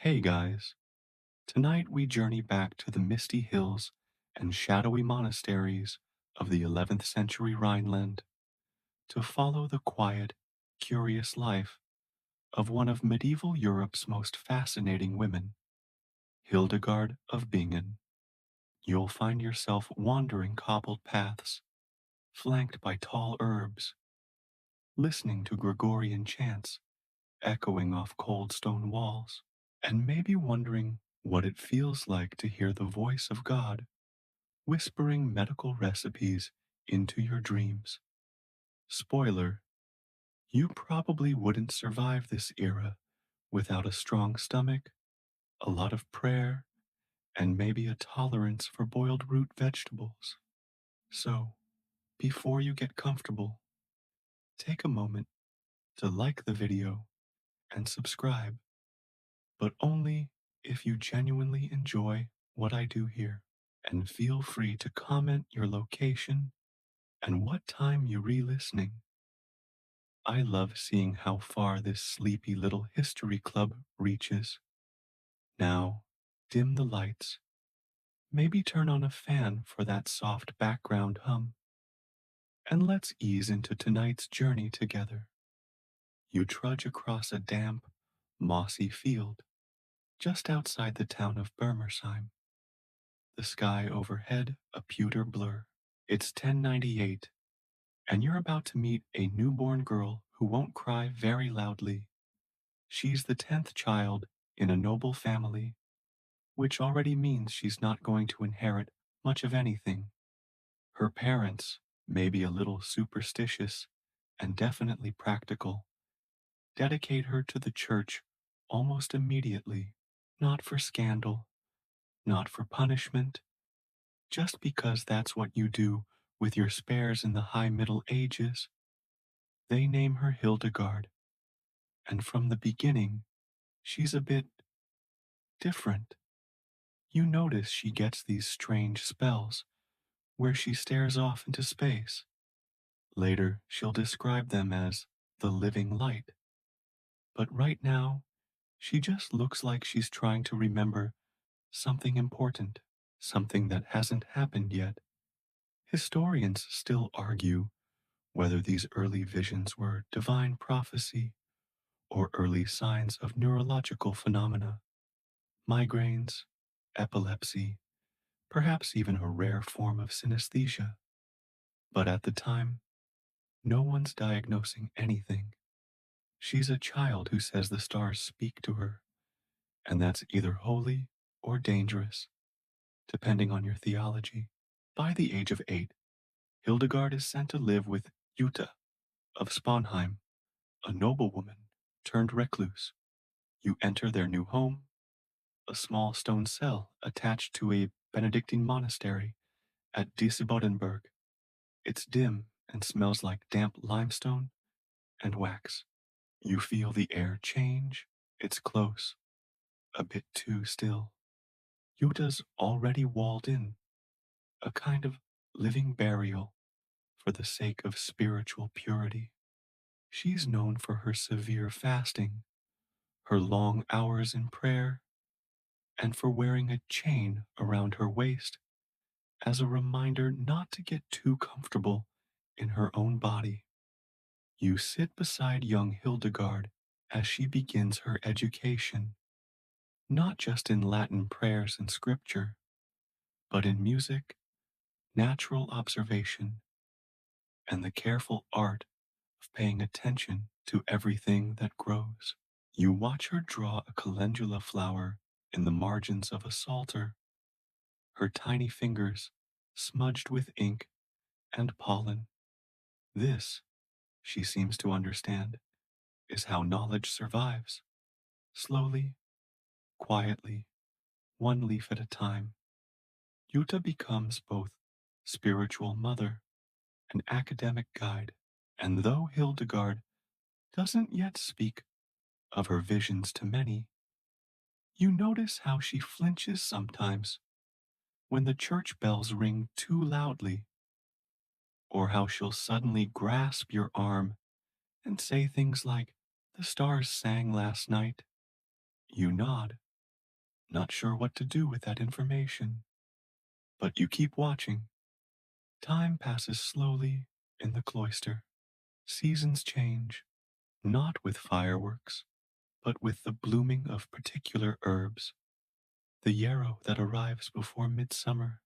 Hey guys, tonight we journey back to the misty hills and shadowy monasteries of the 11th century Rhineland to follow the quiet, curious life of one of medieval Europe's most fascinating women, Hildegard of Bingen. You'll find yourself wandering cobbled paths, flanked by tall herbs, listening to Gregorian chants echoing off cold stone walls, and maybe wondering what it feels like to hear the voice of God whispering medical recipes into your dreams. Spoiler, you probably wouldn't survive this era without a strong stomach, a lot of prayer, and maybe a tolerance for boiled root vegetables. So, before you get comfortable, take a moment to like the video and subscribe, but only if you genuinely enjoy what I do here. And feel free to comment your location and what time you re-listening. I love seeing how far this sleepy little history club reaches. Now, dim the lights. Maybe turn on a fan for that soft background hum. And let's ease into tonight's journey together. You trudge across a damp, mossy field just outside the town of Bermersheim. The sky overhead a pewter blur. It's 1098, and you're about to meet a newborn girl who won't cry very loudly. She's the 10th child in a noble family, which already means she's not going to inherit much of anything. Her parents may be a little superstitious and definitely practical, dedicate her to the church almost immediately, not for scandal, not for punishment, just because that's what you do with your spares in the high Middle Ages. They name her Hildegard, and from the beginning, she's a bit different. You notice she gets these strange spells where she stares off into space. Later, she'll describe them as the living light. But right now, she just looks like she's trying to remember something important, something that hasn't happened yet. Historians still argue whether these early visions were divine prophecy or early signs of neurological phenomena, migraines, epilepsy, perhaps even a rare form of synesthesia. But at the time, no one's diagnosing anything. She's a child who says the stars speak to her, and that's either holy or dangerous, depending on your theology. By the age of 8, Hildegard is sent to live with Jutta of Sponheim, a noblewoman turned recluse. You enter their new home, a small stone cell attached to a Benedictine monastery at Diesebodenberg. It's dim and smells like damp limestone and wax. You feel the air change. It's close, a bit too still. Yutta's already walled in, a kind of living burial for the sake of spiritual purity. She's known for her severe fasting, her long hours in prayer, and for wearing a chain around her waist as a reminder not to get too comfortable in her own body. You sit beside young Hildegard as she begins her education, not just in Latin prayers and scripture, but in music, natural observation, and the careful art of paying attention to everything that grows. You watch her draw a calendula flower in the margins of a psalter, her tiny fingers smudged with ink and pollen. This, she seems to understand, is how knowledge survives, slowly, quietly, one leaf at a time. Jutta becomes both spiritual mother and academic guide, and though Hildegard doesn't yet speak of her visions to many, you notice how she flinches sometimes when the church bells ring too loudly, or how she'll suddenly grasp your arm and say things like, "The stars sang last night." You nod, not sure what to do with that information. But you keep watching. Time passes slowly in the cloister. Seasons change, not with fireworks, but with the blooming of particular herbs. The yarrow that arrives before midsummer,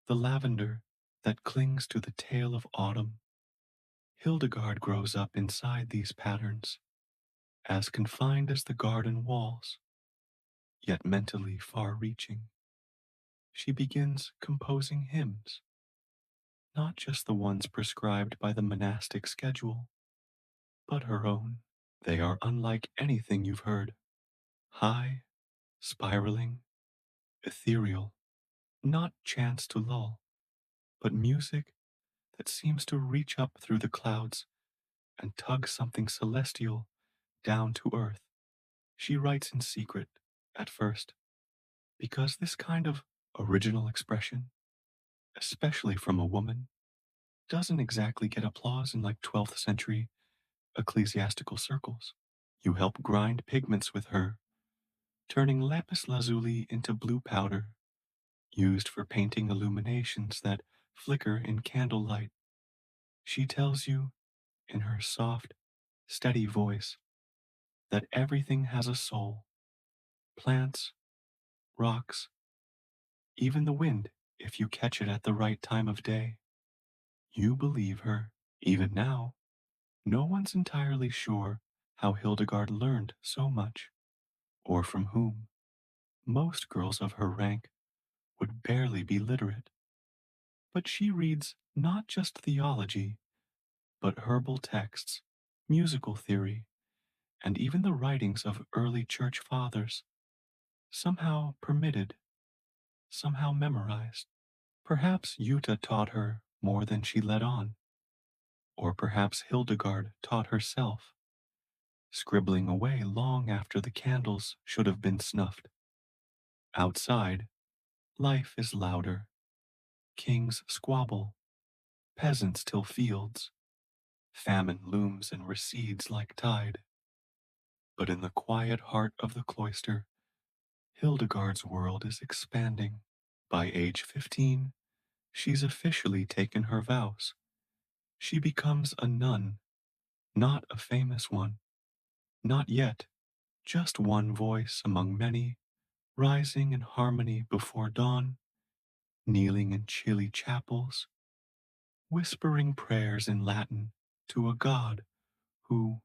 the lavender that clings to the tail of autumn. Hildegard grows up inside these patterns, as confined as the garden walls, yet mentally far reaching. She begins composing hymns, not just the ones prescribed by the monastic schedule, but her own. They are unlike anything you've heard. High, spiraling, ethereal, not chants to lull, but music that seems to reach up through the clouds and tug something celestial down to earth. She writes in secret, at first, because this kind of original expression, especially from a woman, doesn't exactly get applause in like 12th century ecclesiastical circles. You help grind pigments with her, turning lapis lazuli into blue powder, used for painting illuminations that flicker in candlelight. She tells you, in her soft, steady voice, that everything has a soul: plants, rocks, even the wind, if you catch it at the right time of day. You believe her. Even now, no one's entirely sure how Hildegard learned so much, or from whom. Most girls of her rank would barely be literate. But she reads not just theology, but herbal texts, musical theory, and even the writings of early church fathers, somehow permitted, somehow memorized. Perhaps Jutta taught her more than she let on, or perhaps Hildegard taught herself, scribbling away long after the candles should have been snuffed. Outside, life is louder. Kings squabble, peasants till fields, famine looms and recedes like tide. But in the quiet heart of the cloister, Hildegard's world is expanding. By age 15, she's officially taken her vows. She becomes a nun, not a famous one, not yet, just one voice among many, rising in harmony before dawn, kneeling in chilly chapels, whispering prayers in Latin to a God who,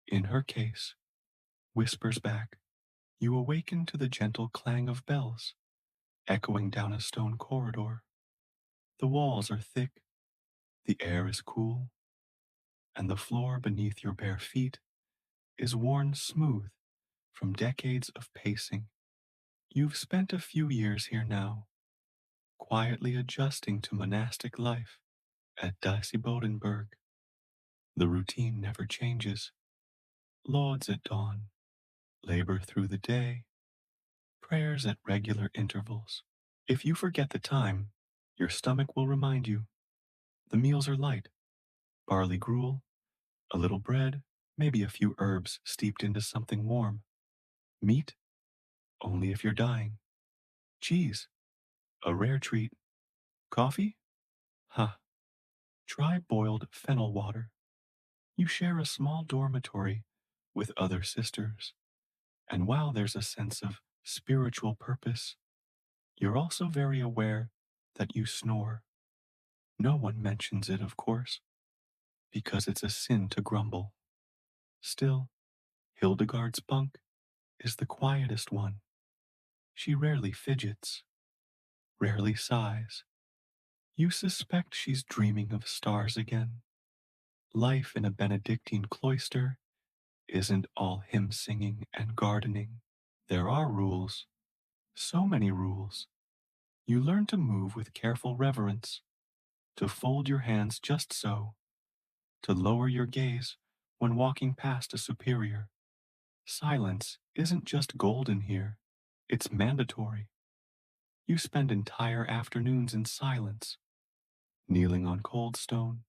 in her case, whispers back. You awaken to the gentle clang of bells, echoing down a stone corridor. The walls are thick, the air is cool, and the floor beneath your bare feet is worn smooth from decades of pacing. You've spent a few years here now, quietly adjusting to monastic life at Dicey-Bodenberg. The routine never changes. Lauds at dawn, labor through the day, prayers at regular intervals. If you forget the time, your stomach will remind you. The meals are light: barley gruel, a little bread, maybe a few herbs steeped into something warm. Meat, only if you're dying. Cheese, a rare treat. Coffee? Ha! Try boiled fennel water. You share a small dormitory with other sisters, and while there's a sense of spiritual purpose, you're also very aware that you snore. No one mentions it, of course, because it's a sin to grumble. Still, Hildegard's bunk is the quietest one. She rarely fidgets, rarely sighs. You suspect she's dreaming of stars again. Life in a Benedictine cloister isn't all hymn singing and gardening. There are rules, so many rules. You learn to move with careful reverence, to fold your hands just so, to lower your gaze when walking past a superior. Silence isn't just golden here, it's mandatory. You spend entire afternoons in silence, kneeling on cold stone,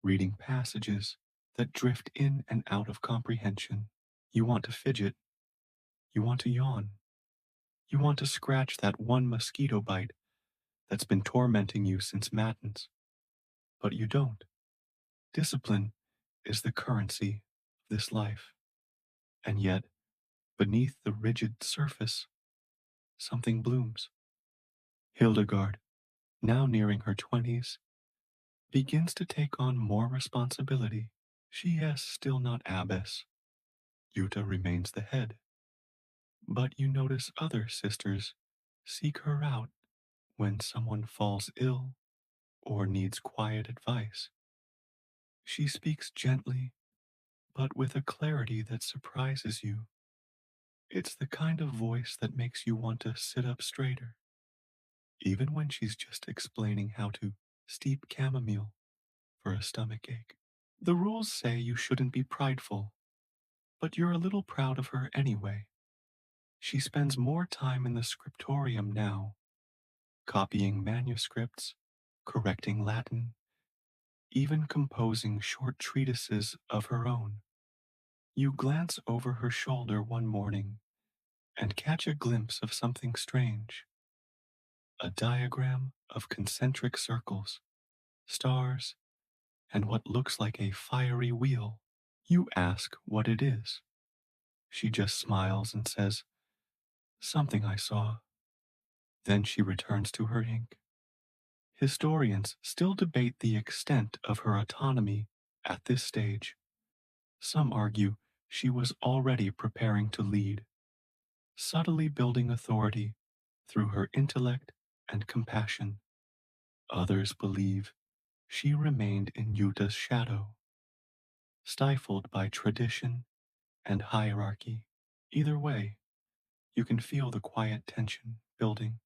reading passages that drift in and out of comprehension. You want to fidget, you want to yawn, You want to scratch that one mosquito bite that's been tormenting you since matins, but you don't. Discipline is the currency of this life, and yet, beneath the rigid surface, something blooms. Hildegard, now nearing her 20s, begins to take on more responsibility. She is still not abbess. Jutta remains the head. But you notice other sisters seek her out when someone falls ill or needs quiet advice. She speaks gently, but with a clarity that surprises you. It's the kind of voice that makes you want to sit up straighter, even when she's just explaining how to steep chamomile for a stomach ache. The rules say you shouldn't be prideful, but you're a little proud of her anyway. She spends more time in the scriptorium now, copying manuscripts, correcting Latin, even composing short treatises of her own. You glance over her shoulder one morning and catch a glimpse of something strange, a diagram of concentric circles, stars, and what looks like a fiery wheel. You ask what it is. She just smiles and says, "Something I saw." Then she returns to her ink. Historians still debate the extent of her autonomy at this stage. Some argue she was already preparing to lead, subtly building authority through her intellect and compassion. Others believe she remained in Jutta's shadow, stifled by tradition and hierarchy. Either way, you can feel the quiet tension building.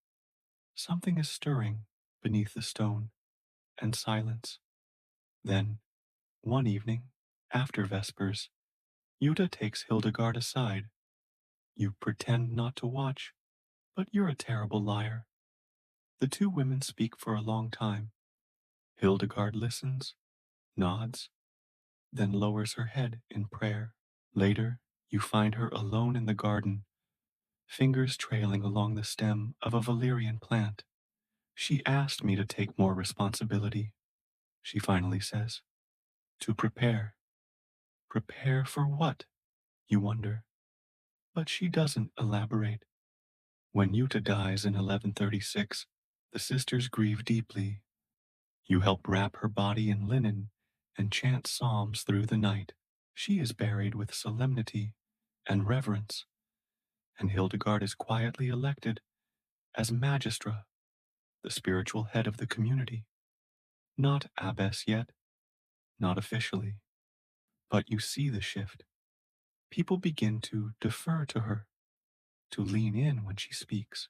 Something is stirring beneath the stone and silence. Then, one evening, after Vespers, Jutta takes Hildegard aside. You pretend not to watch, but you're a terrible liar. The two women speak for a long time. Hildegard listens, nods, then lowers her head in prayer. Later, you find her alone in the garden, fingers trailing along the stem of a valerian plant. "She asked me to take more responsibility," she finally says. "To prepare." Prepare for what? You wonder. But she doesn't elaborate. When Jutta dies in 1136, the sisters grieve deeply. You help wrap her body in linen and chant psalms through the night. She is buried with solemnity and reverence, and Hildegard is quietly elected as magistra, the spiritual head of the community. Not abbess yet, not officially, but you see the shift. People begin to defer to her, to lean in when she speaks.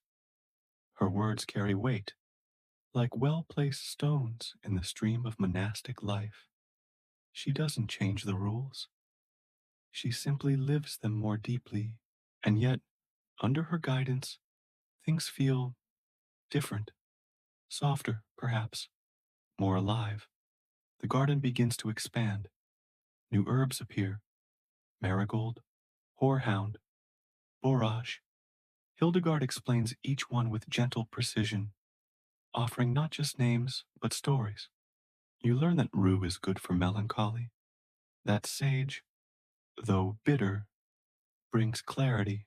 Her words carry weight, like well-placed stones in the stream of monastic life. She doesn't change the rules. She simply lives them more deeply, and yet, under her guidance, things feel different, softer, perhaps, more alive. The garden begins to expand. New herbs appear: marigold, horehound, borage. Hildegard explains each one with gentle precision, offering not just names, but stories. You learn that rue is good for melancholy, that sage, though bitter, brings clarity,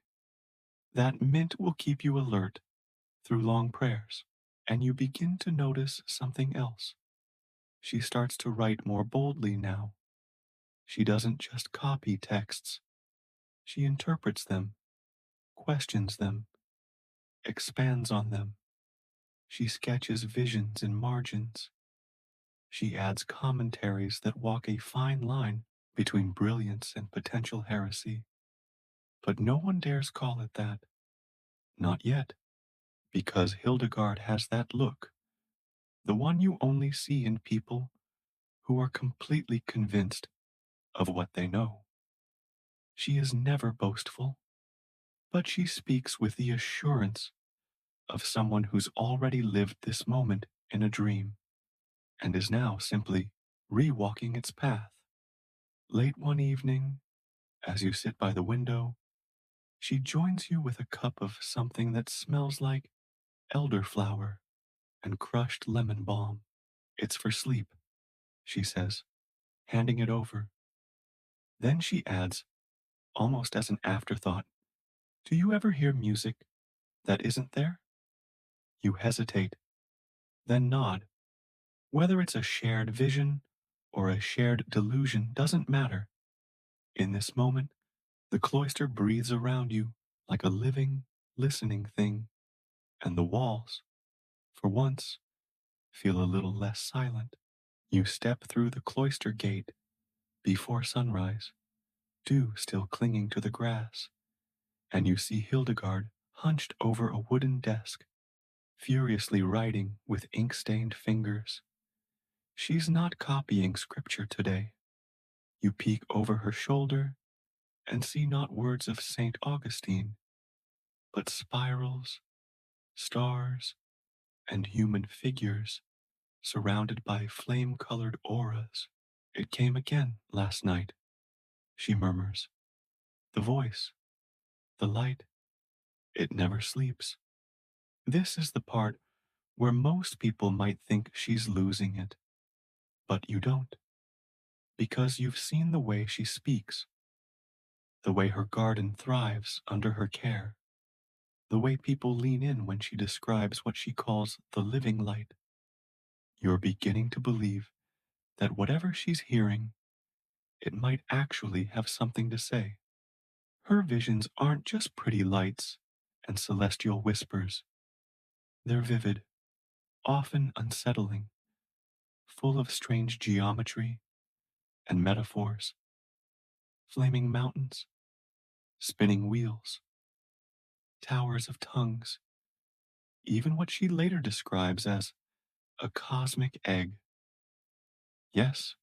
that mint will keep you alert through long prayers, and you begin to notice something else. She starts to write more boldly now. She doesn't just copy texts, she interprets them, questions them, expands on them. She sketches visions in margins. She adds commentaries that walk a fine line between brilliance and potential heresy. But no one dares call it that. Not yet, because Hildegard has that look, the one you only see in people who are completely convinced of what they know. She is never boastful, but she speaks with the assurance of someone who's already lived this moment in a dream and is now simply re-walking its path. Late one evening, as you sit by the window, She joins you with a cup of something that smells like elderflower and crushed lemon balm. It's for sleep, she says, handing it over. Then she adds, almost as an afterthought, do you ever hear music that isn't there? You hesitate, then nod. Whether it's a shared vision or a shared delusion doesn't matter. In this moment, the cloister breathes around you like a living, listening thing, and the walls, for once, feel a little less silent. You step through the cloister gate before sunrise, dew still clinging to the grass, and you see Hildegard hunched over a wooden desk, furiously writing with ink-stained fingers. She's not copying scripture today. You peek over her shoulder and see not words of St. Augustine, but spirals, stars, and human figures surrounded by flame-colored auras. It came again last night, she murmurs. The voice, the light, it never sleeps. This is the part where most people might think she's losing it, but you don't, because you've seen the way she speaks, the way her garden thrives under her care, the way people lean in when she describes what she calls the living light. You're beginning to believe that whatever she's hearing, it might actually have something to say. Her visions aren't just pretty lights and celestial whispers. They're vivid, often unsettling, full of strange geometry and metaphors, flaming mountains, spinning wheels, towers of tongues, even what she later describes as a cosmic egg. Yes,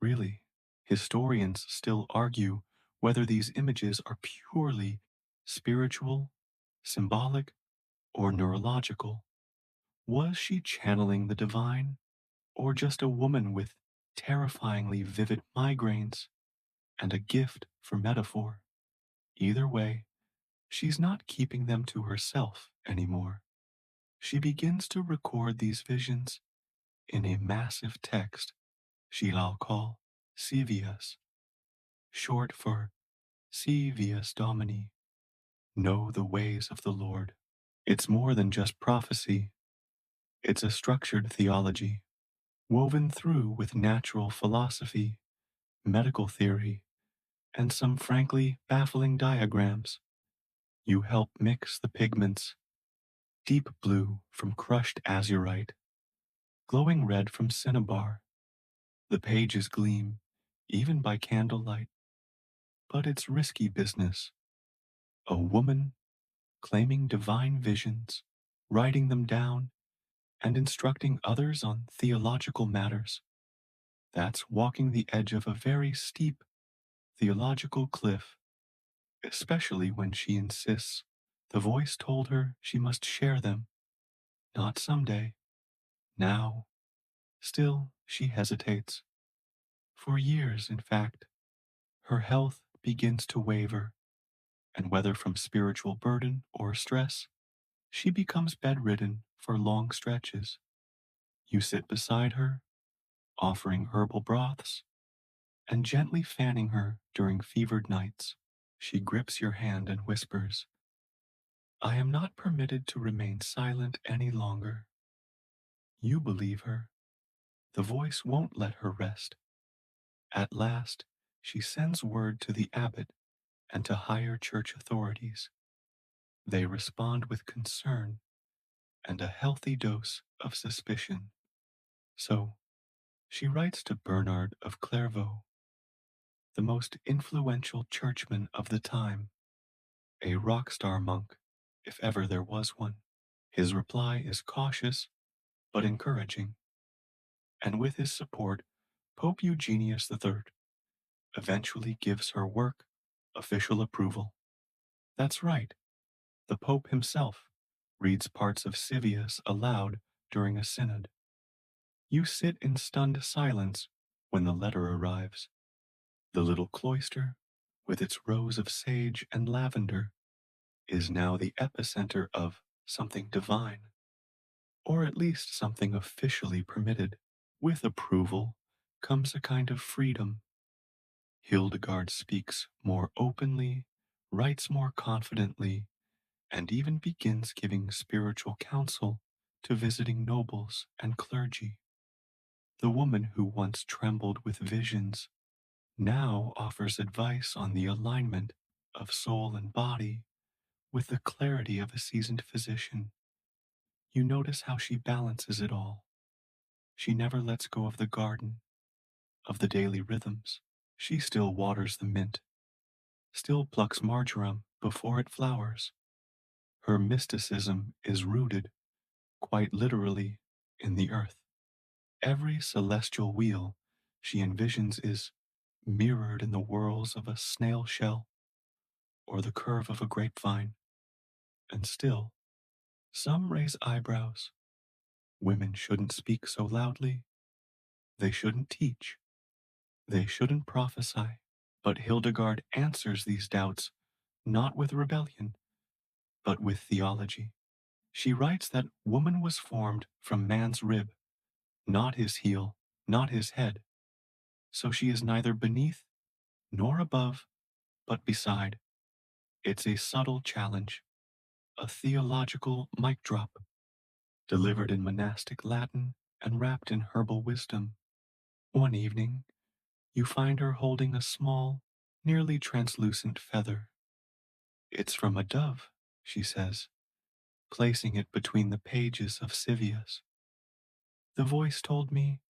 really, historians still argue whether these images are purely spiritual, symbolic, or neurological. Was she channeling the divine, or just a woman with terrifyingly vivid migraines and a gift for metaphor? Either way, she's not keeping them to herself anymore. She begins to record these visions in a massive text she'll call Scivias, short for Scivias Domini, know the ways of the Lord. It's more than just prophecy, it's a structured theology, woven through with natural philosophy, medical theory, and some frankly baffling diagrams. You help mix the pigments, deep blue from crushed azurite, glowing red from cinnabar. The pages gleam, even by candlelight, but it's risky business. A woman claiming divine visions, writing them down, and instructing others on theological matters. That's walking the edge of a very steep theological cliff, especially when she insists the voice told her she must share them, not someday, now. Still, she hesitates. For years, in fact, her health begins to waver, and whether from spiritual burden or stress, she becomes bedridden for long stretches. You sit beside her, offering herbal broths, and gently fanning her during fevered nights. She grips your hand and whispers, I am not permitted to remain silent any longer. You believe her. The voice won't let her rest. At last, she sends word to the abbot and to higher church authorities. They respond with concern and a healthy dose of suspicion. So, she writes to Bernard of Clairvaux, the most influential churchman of the time, a rock star monk, if ever there was one. His reply is cautious but encouraging, and with his support, Pope Eugenius III eventually gives her work official approval. That's right, the Pope himself reads parts of Scivias aloud during a synod. You sit in stunned silence when the letter arrives. The little cloister, with its rows of sage and lavender, is now the epicenter of something divine, or at least something officially permitted. With approval comes a kind of freedom. Hildegard speaks more openly, writes more confidently, and even begins giving spiritual counsel to visiting nobles and clergy. The woman who once trembled with visions now offers advice on the alignment of soul and body with the clarity of a seasoned physician. You notice how she balances it all. She never lets go of the garden, of the daily rhythms. She still waters the mint, still plucks marjoram before it flowers. Her mysticism is rooted, quite literally, in the earth. Every celestial wheel she envisions is mirrored in the whorls of a snail shell or the curve of a grapevine. And still, some raise eyebrows. Women shouldn't speak so loudly. They shouldn't teach. They shouldn't prophesy. But Hildegard answers these doubts not with rebellion, but with theology. She writes that woman was formed from man's rib, not his heel, not his head. So she is neither beneath nor above, but beside. It's a subtle challenge, a theological mic drop, delivered in monastic Latin and wrapped in herbal wisdom. One evening, you find her holding a small, nearly translucent feather. It's from a dove, she says, placing it between the pages of Civias. The voice told me,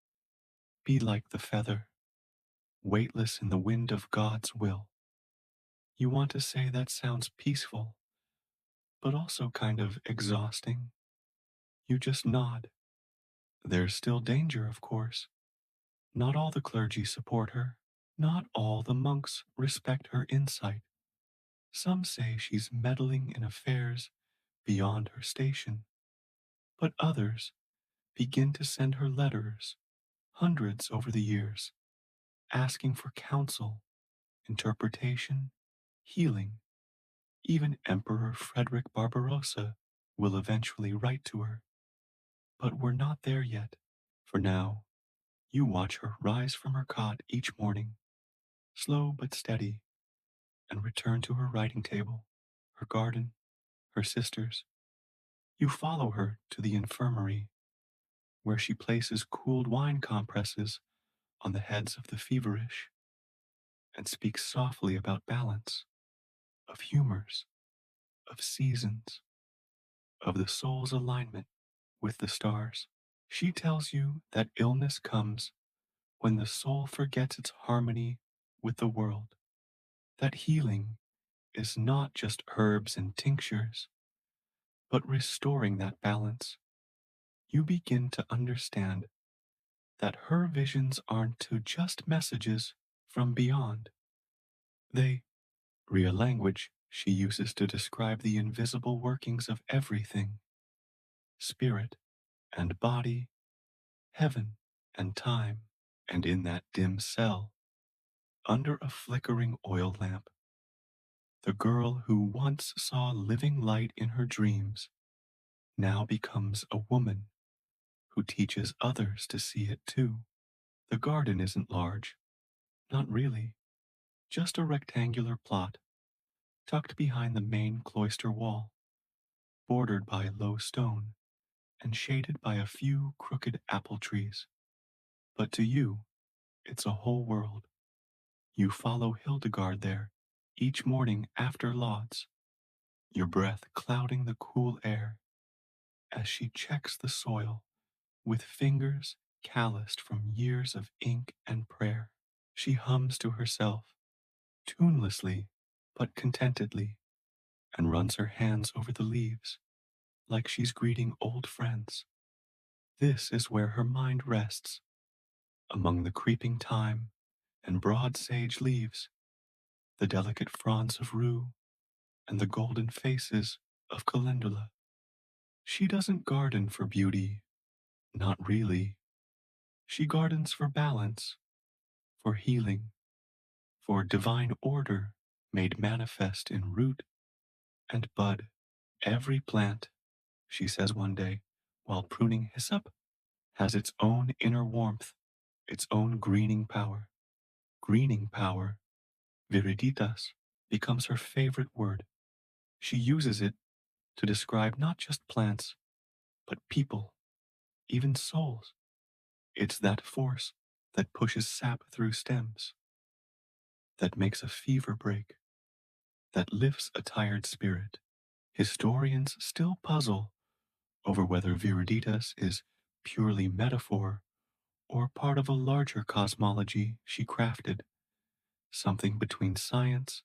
be like the feather, weightless in the wind of God's will. You want to say that sounds peaceful, but also kind of exhausting. You just nod. There's still danger, of course. Not all the clergy support her. Not all the monks respect her insight. Some say she's meddling in affairs beyond her station, but others begin to send her letters, hundreds over the years, asking for counsel, interpretation, healing. Even Emperor Frederick Barbarossa will eventually write to her. But we're not there yet. For now, you watch her rise from her cot each morning, slow but steady, and return to her writing table, her garden, her sisters. You follow her to the infirmary, where she places cooled wine compresses on the heads of the feverish and speaks softly about balance, of humors, of seasons, of the soul's alignment with the stars. She tells you that illness comes when the soul forgets its harmony with the world, that healing is not just herbs and tinctures, but restoring that balance. You begin to understand that her visions aren't just messages from beyond. They, real language she uses to describe the invisible workings of everything, spirit and body, heaven and time. And in that dim cell, under a flickering oil lamp, the girl who once saw living light in her dreams now becomes a woman who teaches others to see it too. The garden isn't large, not really, just a rectangular plot tucked behind the main cloister wall, bordered by low stone and shaded by a few crooked apple trees. But to you, it's a whole world. You follow Hildegard there each morning after lauds, your breath clouding the cool air as she checks the soil with fingers calloused from years of ink and prayer. She hums to herself, tunelessly but contentedly, and runs her hands over the leaves like she's greeting old friends. This is where her mind rests, among the creeping thyme and broad sage leaves, the delicate fronds of rue, and the golden faces of calendula. She doesn't garden for beauty, not really. She gardens for balance, for healing, for divine order made manifest in root and bud. Every plant, she says one day, while pruning hyssop, has its own inner warmth, its own greening power. Greening power, viriditas, becomes her favorite word. She uses it to describe not just plants, but people, even souls. It's that force that pushes sap through stems, that makes a fever break, that lifts a tired spirit. Historians still puzzle over whether viriditas is purely metaphor or part of a larger cosmology she crafted, something between science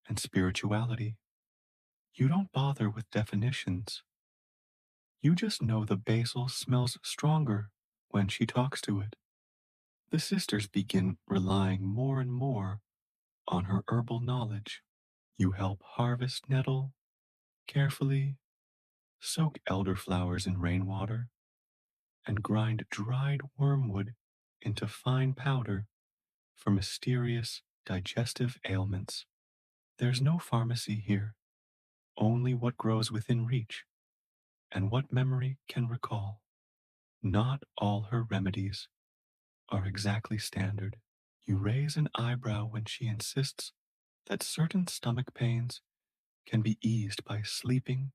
and spirituality. You don't bother with definitions. You just know the basil smells stronger when she talks to it. The sisters begin relying more and more on her herbal knowledge. You help harvest nettle carefully, soak elderflowers in rainwater, and grind dried wormwood into fine powder for mysterious digestive ailments. There's no pharmacy here, only what grows within reach and what memory can recall. Not all her remedies are exactly standard. You raise an eyebrow when she insists that certain stomach pains can be eased by sleeping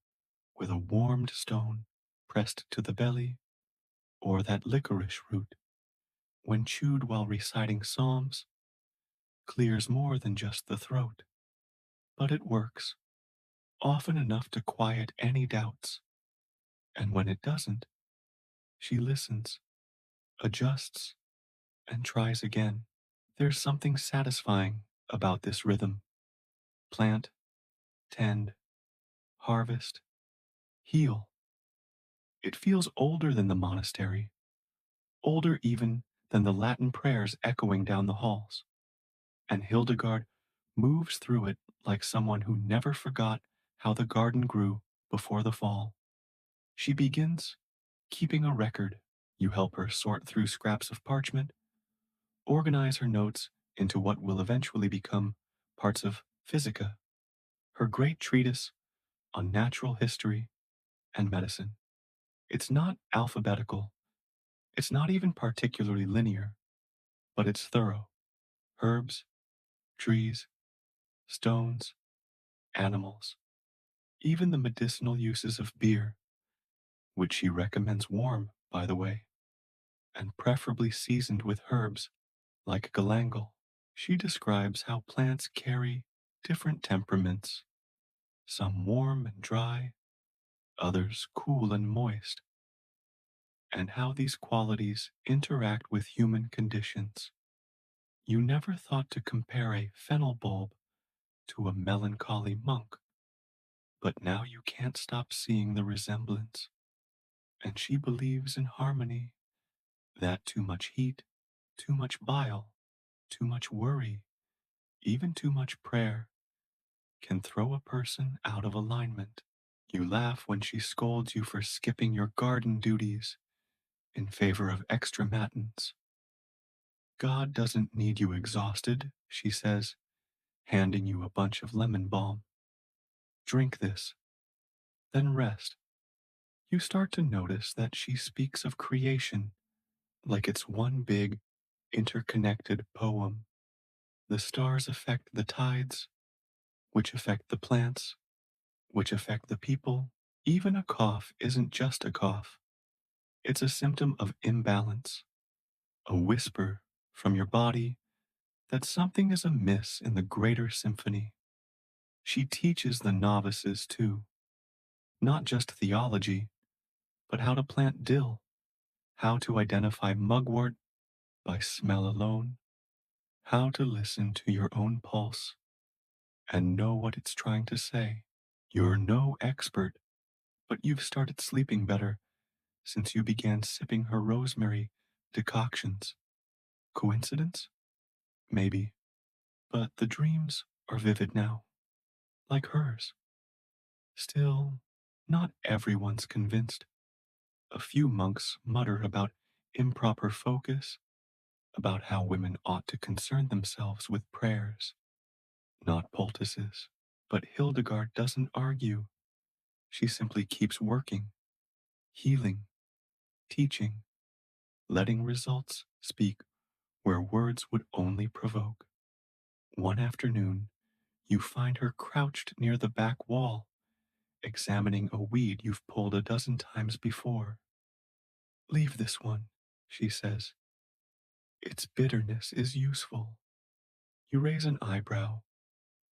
with a warmed stone pressed to the belly, or that licorice root, when chewed while reciting psalms, clears more than just the throat. But it works, often enough to quiet any doubts. And when it doesn't, she listens, adjusts, and tries again. There's something satisfying about this rhythm. Plant, tend, harvest, heal. It feels older than the monastery, older even than the Latin prayers echoing down the halls. And Hildegard moves through it like someone who never forgot how the garden grew before the fall. She begins keeping a record. You help her sort through scraps of parchment, organize her notes into what will eventually become parts of Physica, her great treatise on natural history and medicine. It's not alphabetical, it's not even particularly linear, but it's thorough. Herbs, trees, stones, animals, even the medicinal uses of beer, which she recommends warm, by the way, and preferably seasoned with herbs like galangal. She describes how plants carry different temperaments, some warm and dry, others cool and moist, and how these qualities interact with human conditions. You never thought to compare a fennel bulb to a melancholy monk, but now you can't stop seeing the resemblance. And she believes in harmony, that too much heat, too much bile, too much worry, even too much prayer can throw a person out of alignment. You laugh when she scolds you for skipping your garden duties in favor of extra matins. God doesn't need you exhausted, she says, handing you a bunch of lemon balm. Drink this, then rest. You start to notice that she speaks of creation like it's one big, interconnected poem. The stars affect the tides, which affect the plants, which affect the people. Even a cough isn't just a cough. It's a symptom of imbalance, a whisper from your body that something is amiss in the greater symphony. She teaches the novices too, not just theology, but how to plant dill, how to identify mugwort by smell alone, how to listen to your own pulse and know what it's trying to say. You're no expert, but you've started sleeping better since you began sipping her rosemary decoctions. Coincidence? Maybe. But the dreams are vivid now, like hers. Still, not everyone's convinced. A few monks mutter about improper focus, about how women ought to concern themselves with prayers, not poultices. But Hildegard doesn't argue. She simply keeps working, healing, teaching, letting results speak where words would only provoke. One afternoon, you find her crouched near the back wall, examining a weed you've pulled a dozen times before. Leave this one, she says. Its bitterness is useful. You raise an eyebrow,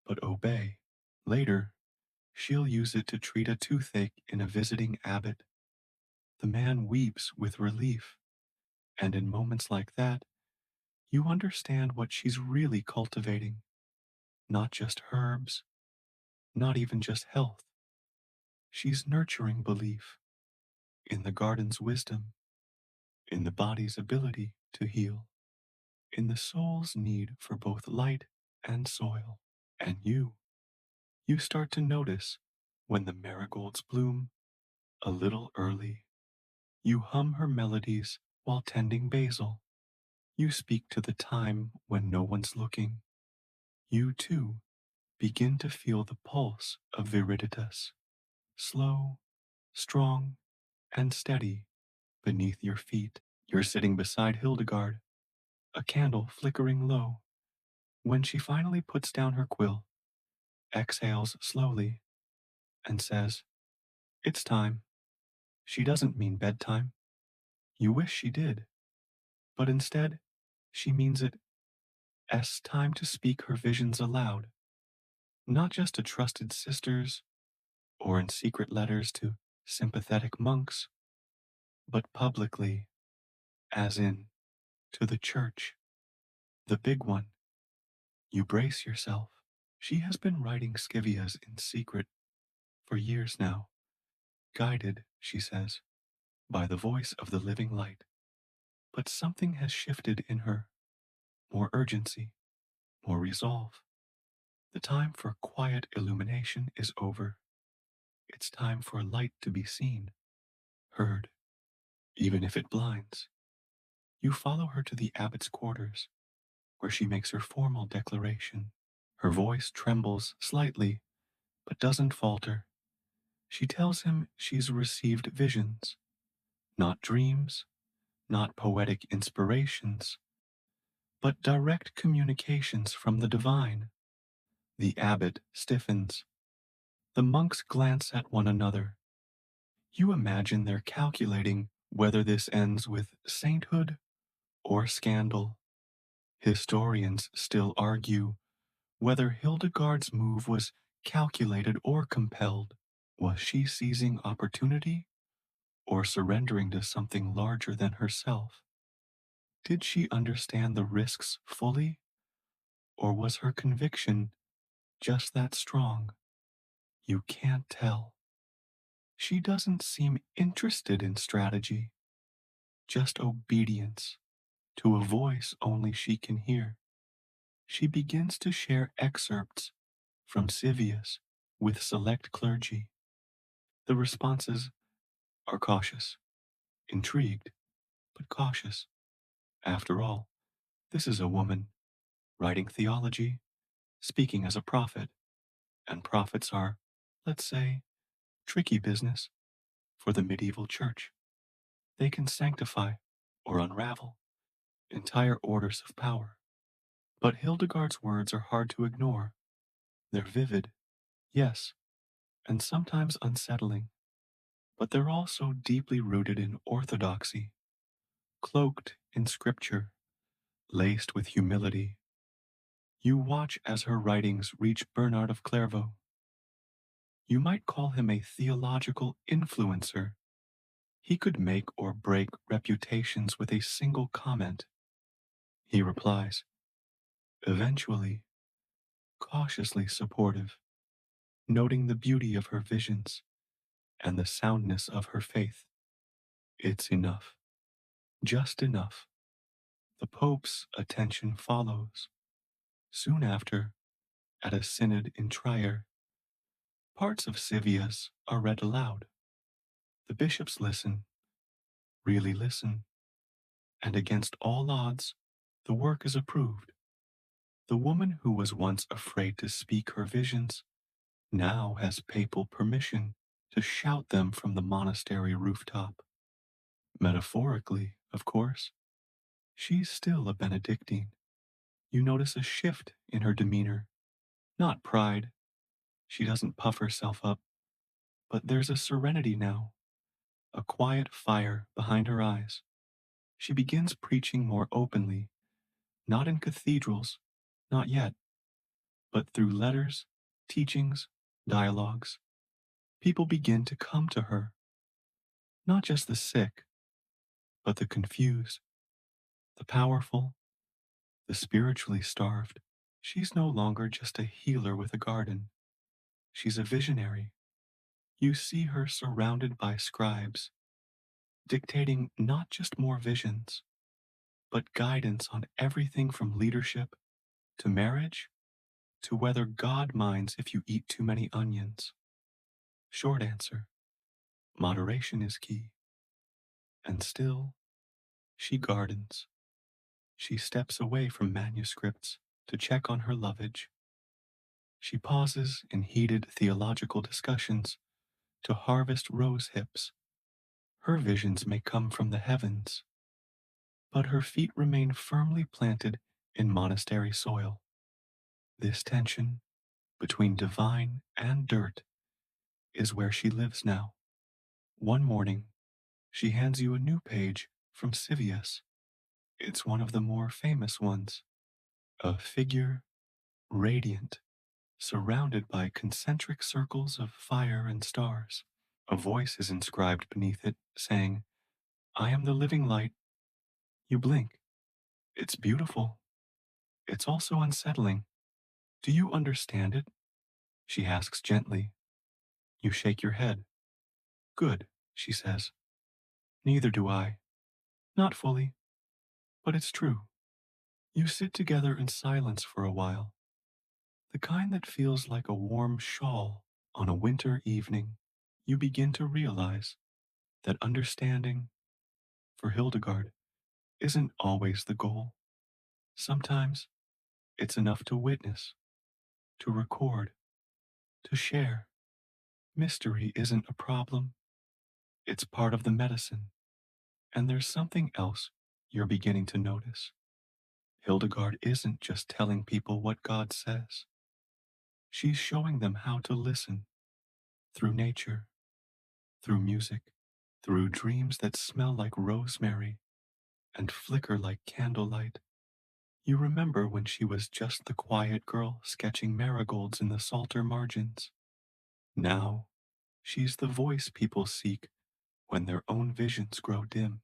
but obey. Later, she'll use it to treat a toothache in a visiting abbot. The man weeps with relief, and in moments like that, you understand what she's really cultivating. Not just herbs, not even just health. She's nurturing belief in the garden's wisdom, in the body's ability to heal, in the soul's need for both light and soil. And you start to notice when the marigolds bloom a little early. You hum her melodies while tending basil. You speak to the time when no one's looking. You, too, begin to feel the pulse of viriditas, slow, strong, and steady beneath your feet. You're sitting beside Hildegard, a candle flickering low. When she finally puts down her quill, exhales slowly, and says, "It's time." She doesn't mean bedtime. You wish she did. But instead, she means it's time to speak her visions aloud, not just to trusted sisters or in secret letters to sympathetic monks, but publicly, as in to the church, the big one. You brace yourself. She has been writing scivias in secret for years now, guided, she says, by the voice of the living light. But something has shifted in her, more urgency, more resolve. The time for quiet illumination is over. It's time for light to be seen, heard, even if it blinds. You follow her to the abbot's quarters, where she makes her formal declaration. Her voice trembles slightly, but doesn't falter. She tells him she's received visions, not dreams, not poetic inspirations, but direct communications from the divine. The abbot stiffens. The monks glance at one another. You imagine they're calculating whether this ends with sainthood or scandal. Historians still argue whether Hildegard's move was calculated or compelled. Was she seizing opportunity or surrendering to something larger than herself? Did she understand the risks fully, or was her conviction just that strong? You can't tell. She doesn't seem interested in strategy, just obedience to a voice only she can hear. She begins to share excerpts from Civius with select clergy. The responses are cautious, intrigued, but cautious. After all, this is a woman writing theology, speaking as a prophet, and prophets are, let's say, tricky business for the medieval church. They can sanctify or unravel entire orders of power. But Hildegard's words are hard to ignore. They're vivid, yes, and sometimes unsettling, but they're also deeply rooted in orthodoxy, cloaked in scripture, laced with humility. You watch as her writings reach Bernard of Clairvaux. You might call him a theological influencer. He could make or break reputations with a single comment. He replies, eventually, cautiously supportive, noting the beauty of her visions and the soundness of her faith. It's enough, just enough. The Pope's attention follows. Soon after, at a synod in Trier, parts of Civius are read aloud. The bishops listen, really listen, and against all odds, the work is approved. The woman who was once afraid to speak her visions now has papal permission to shout them from the monastery rooftop. Metaphorically, of course, she's still a Benedictine. You notice a shift in her demeanor, not pride. She doesn't puff herself up, but there's a serenity now, a quiet fire behind her eyes. She begins preaching more openly, not in cathedrals, not yet, but through letters, teachings, dialogues. People begin to come to her, not just the sick, but the confused, the powerful, the spiritually starved. She's no longer just a healer with a garden. She's a visionary. You see her surrounded by scribes, dictating not just more visions, but guidance on everything from leadership to marriage to whether God minds if you eat too many onions. Short answer, moderation is key. And still, she gardens. She steps away from manuscripts to check on her lovage. She pauses in heated theological discussions to harvest rose hips. Her visions may come from the heavens, but her feet remain firmly planted in monastery soil. This tension between divine and dirt is where she lives now. One morning, she hands you a new page from Civius. It's one of the more famous ones. A figure, radiant, surrounded by concentric circles of fire and stars. A voice is inscribed beneath it, saying, I am the living light. You blink. It's beautiful. It's also unsettling. Do you understand it? She asks gently. You shake your head. Good, she says. Neither do I. Not fully, but it's true. You sit together in silence for a while, the kind that feels like a warm shawl on a winter evening. You begin to realize that understanding, for Hildegard, isn't always the goal. Sometimes it's enough to witness, to record, to share. Mystery isn't a problem, it's part of the medicine. And there's something else you're beginning to notice. Hildegard isn't just telling people what God says, she's showing them how to listen through nature, through music, through dreams that smell like rosemary and flicker like candlelight. You remember when she was just the quiet girl sketching marigolds in the Psalter margins. Now, she's the voice people seek when their own visions grow dim.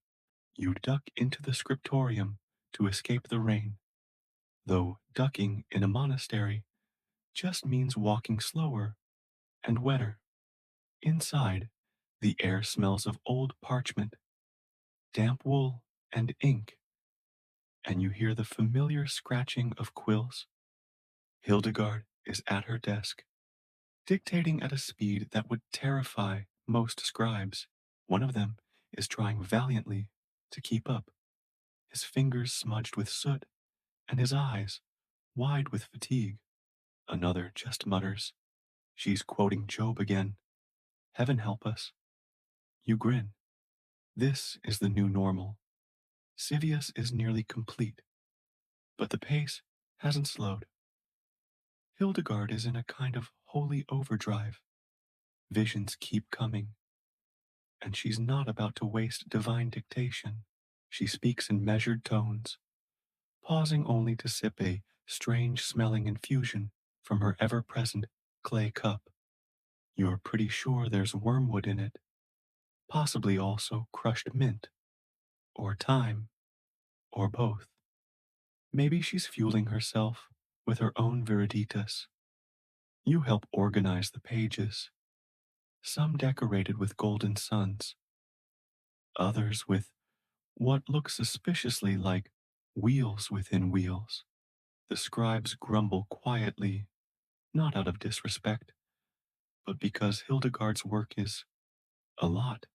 You duck into the scriptorium to escape the rain, though ducking in a monastery just means walking slower and wetter. Inside, the air smells of old parchment, damp wool, and ink, and you hear the familiar scratching of quills. Hildegard is at her desk, dictating at a speed that would terrify most scribes. One of them is trying valiantly to keep up, his fingers smudged with soot and his eyes wide with fatigue. Another just mutters, She's quoting Job again. Heaven help us. You grin. This is the new normal. Civius is nearly complete, but the pace hasn't slowed. Hildegard is in a kind of holy overdrive. Visions keep coming, and she's not about to waste divine dictation. She speaks in measured tones, pausing only to sip a strange smelling infusion from her ever present clay cup. You're pretty sure there's wormwood in it, possibly also crushed mint, or thyme, or both. Maybe she's fueling herself with her own viriditas. You help organize the pages, some decorated with golden suns, others with what looks suspiciously like wheels within wheels. The scribes grumble quietly, not out of disrespect, but because Hildegard's work is a lot.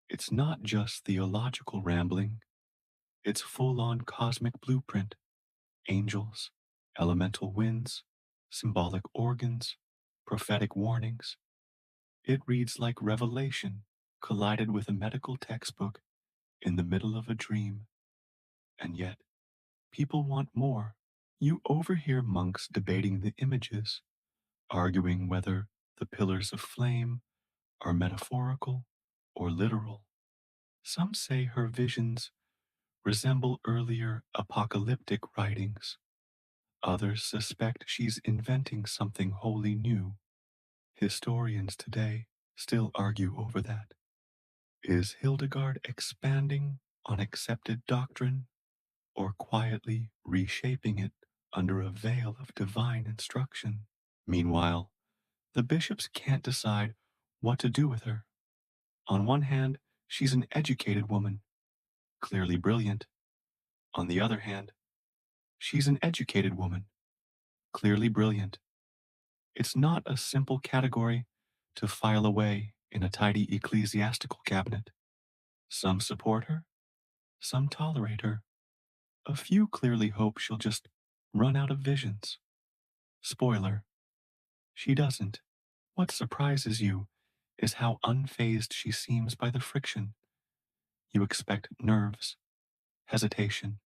It's not just theological rambling, it's full-on cosmic blueprint. Angels, elemental winds, symbolic organs, prophetic warnings. It reads like revelation collided with a medical textbook in the middle of a dream. And yet, people want more. You overhear monks debating the images, arguing whether the pillars of flame are metaphorical or literal. Some say her visions resemble earlier apocalyptic writings. Others suspect she's inventing something wholly new. Historians today still argue over that. Is Hildegard expanding on accepted doctrine or quietly reshaping it under a veil of divine instruction? Meanwhile, the bishops can't decide what to do with her. On one hand, she's an educated woman, clearly brilliant. On the other hand, she's an educated woman, clearly brilliant. It's not a simple category to file away in a tidy ecclesiastical cabinet. Some support her, some tolerate her. A few clearly hope she'll just run out of visions. Spoiler, she doesn't. What surprises you is how unfazed she seems by the friction. You expect nerves, hesitation.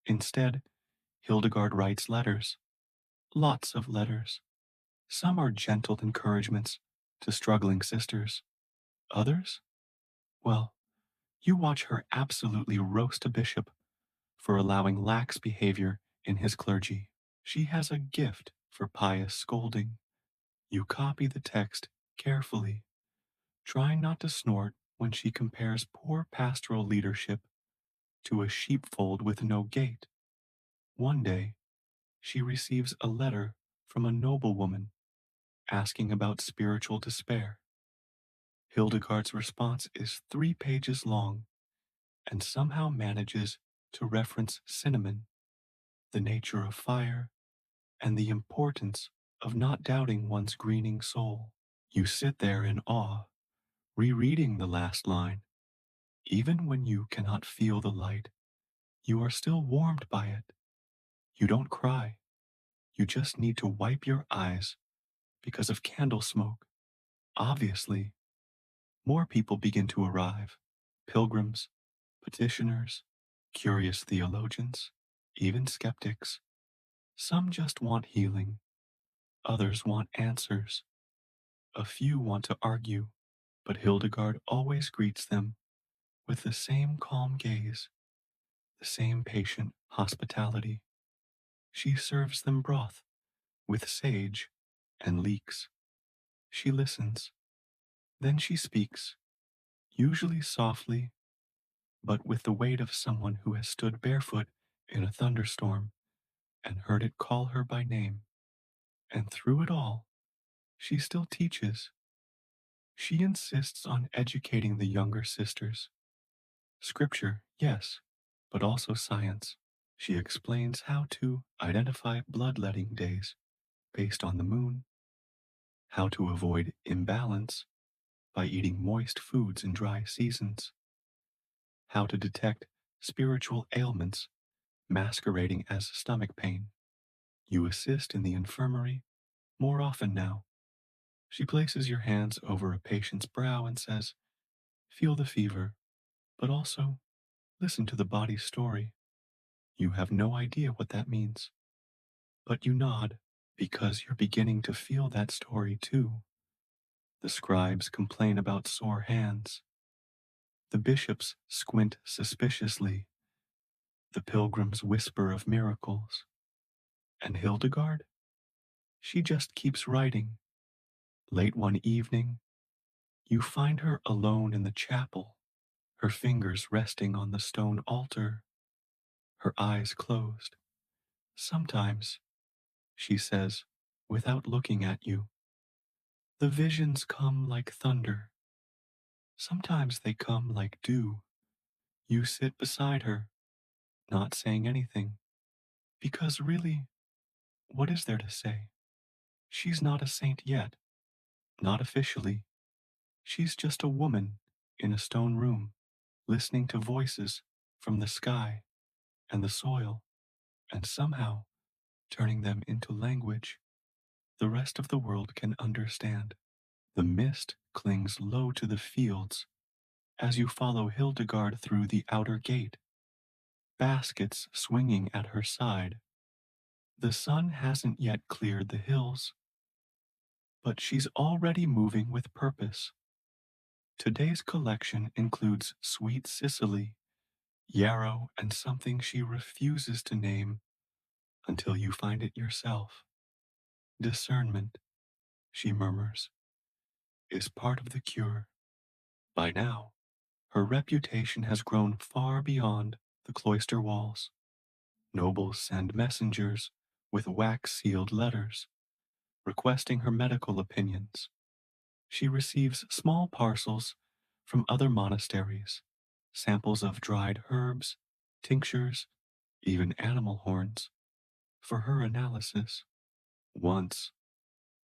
Instead, Hildegard writes letters, lots of letters. Some are gentle encouragements to struggling sisters. Others? Well, you watch her absolutely roast a bishop for allowing lax behavior in his clergy. She has a gift for pious scolding. You copy the text carefully, trying not to snort when she compares poor pastoral leadership to a sheepfold with no gate. One day, she receives a letter from a noblewoman asking about spiritual despair. Hildegard's response is 3 pages long and somehow manages to reference cinnamon, the nature of fire, and the importance of not doubting one's greening soul. You sit there in awe, rereading the last line. Even when you cannot feel the light, you are still warmed by it. You don't cry. You just need to wipe your eyes because of candle smoke. Obviously, more people begin to arrive. Pilgrims, petitioners, curious theologians, even skeptics. Some just want healing. Others want answers. A few want to argue, but Hildegard always greets them with the same calm gaze, the same patient hospitality. She serves them broth with sage and leeks. She listens. Then she speaks, usually softly, but with the weight of someone who has stood barefoot in a thunderstorm and heard it call her by name. And through it all, she still teaches. She insists on educating the younger sisters. Scripture, yes, but also science. She explains how to identify bloodletting days based on the moon, how to avoid imbalance by eating moist foods in dry seasons, how to detect spiritual ailments masquerading as stomach pain. You assist in the infirmary more often now. She places your hands over a patient's brow and says, "Feel the fever, but also listen to the body's story." You have no idea what that means, but you nod because you're beginning to feel that story too. The scribes complain about sore hands. The bishops squint suspiciously. The pilgrims whisper of miracles. And Hildegard? She just keeps writing. Late one evening, you find her alone in the chapel, her fingers resting on the stone altar, her eyes closed. "Sometimes," she says, without looking at you, "the visions come like thunder. Sometimes they come like dew." You sit beside her, not saying anything, because really, what is there to say? She's not a saint yet, not officially. She's just a woman in a stone room, listening to voices from the sky and the soil, and somehow turning them into language. the rest of the world can understand. The mist clings low to the fields as you follow Hildegard through the outer gate, baskets swinging at her side. The sun hasn't yet cleared the hills, but she's already moving with purpose. Today's collection includes sweet Sicily, yarrow, and something she refuses to name until you find it yourself. Discernment, she murmurs, is part of the cure. By now, her reputation has grown far beyond the cloister walls. Nobles send messengers with wax-sealed letters requesting her medical opinions. She receives small parcels from other monasteries, samples of dried herbs, tinctures, even animal horns, for her analysis. Once,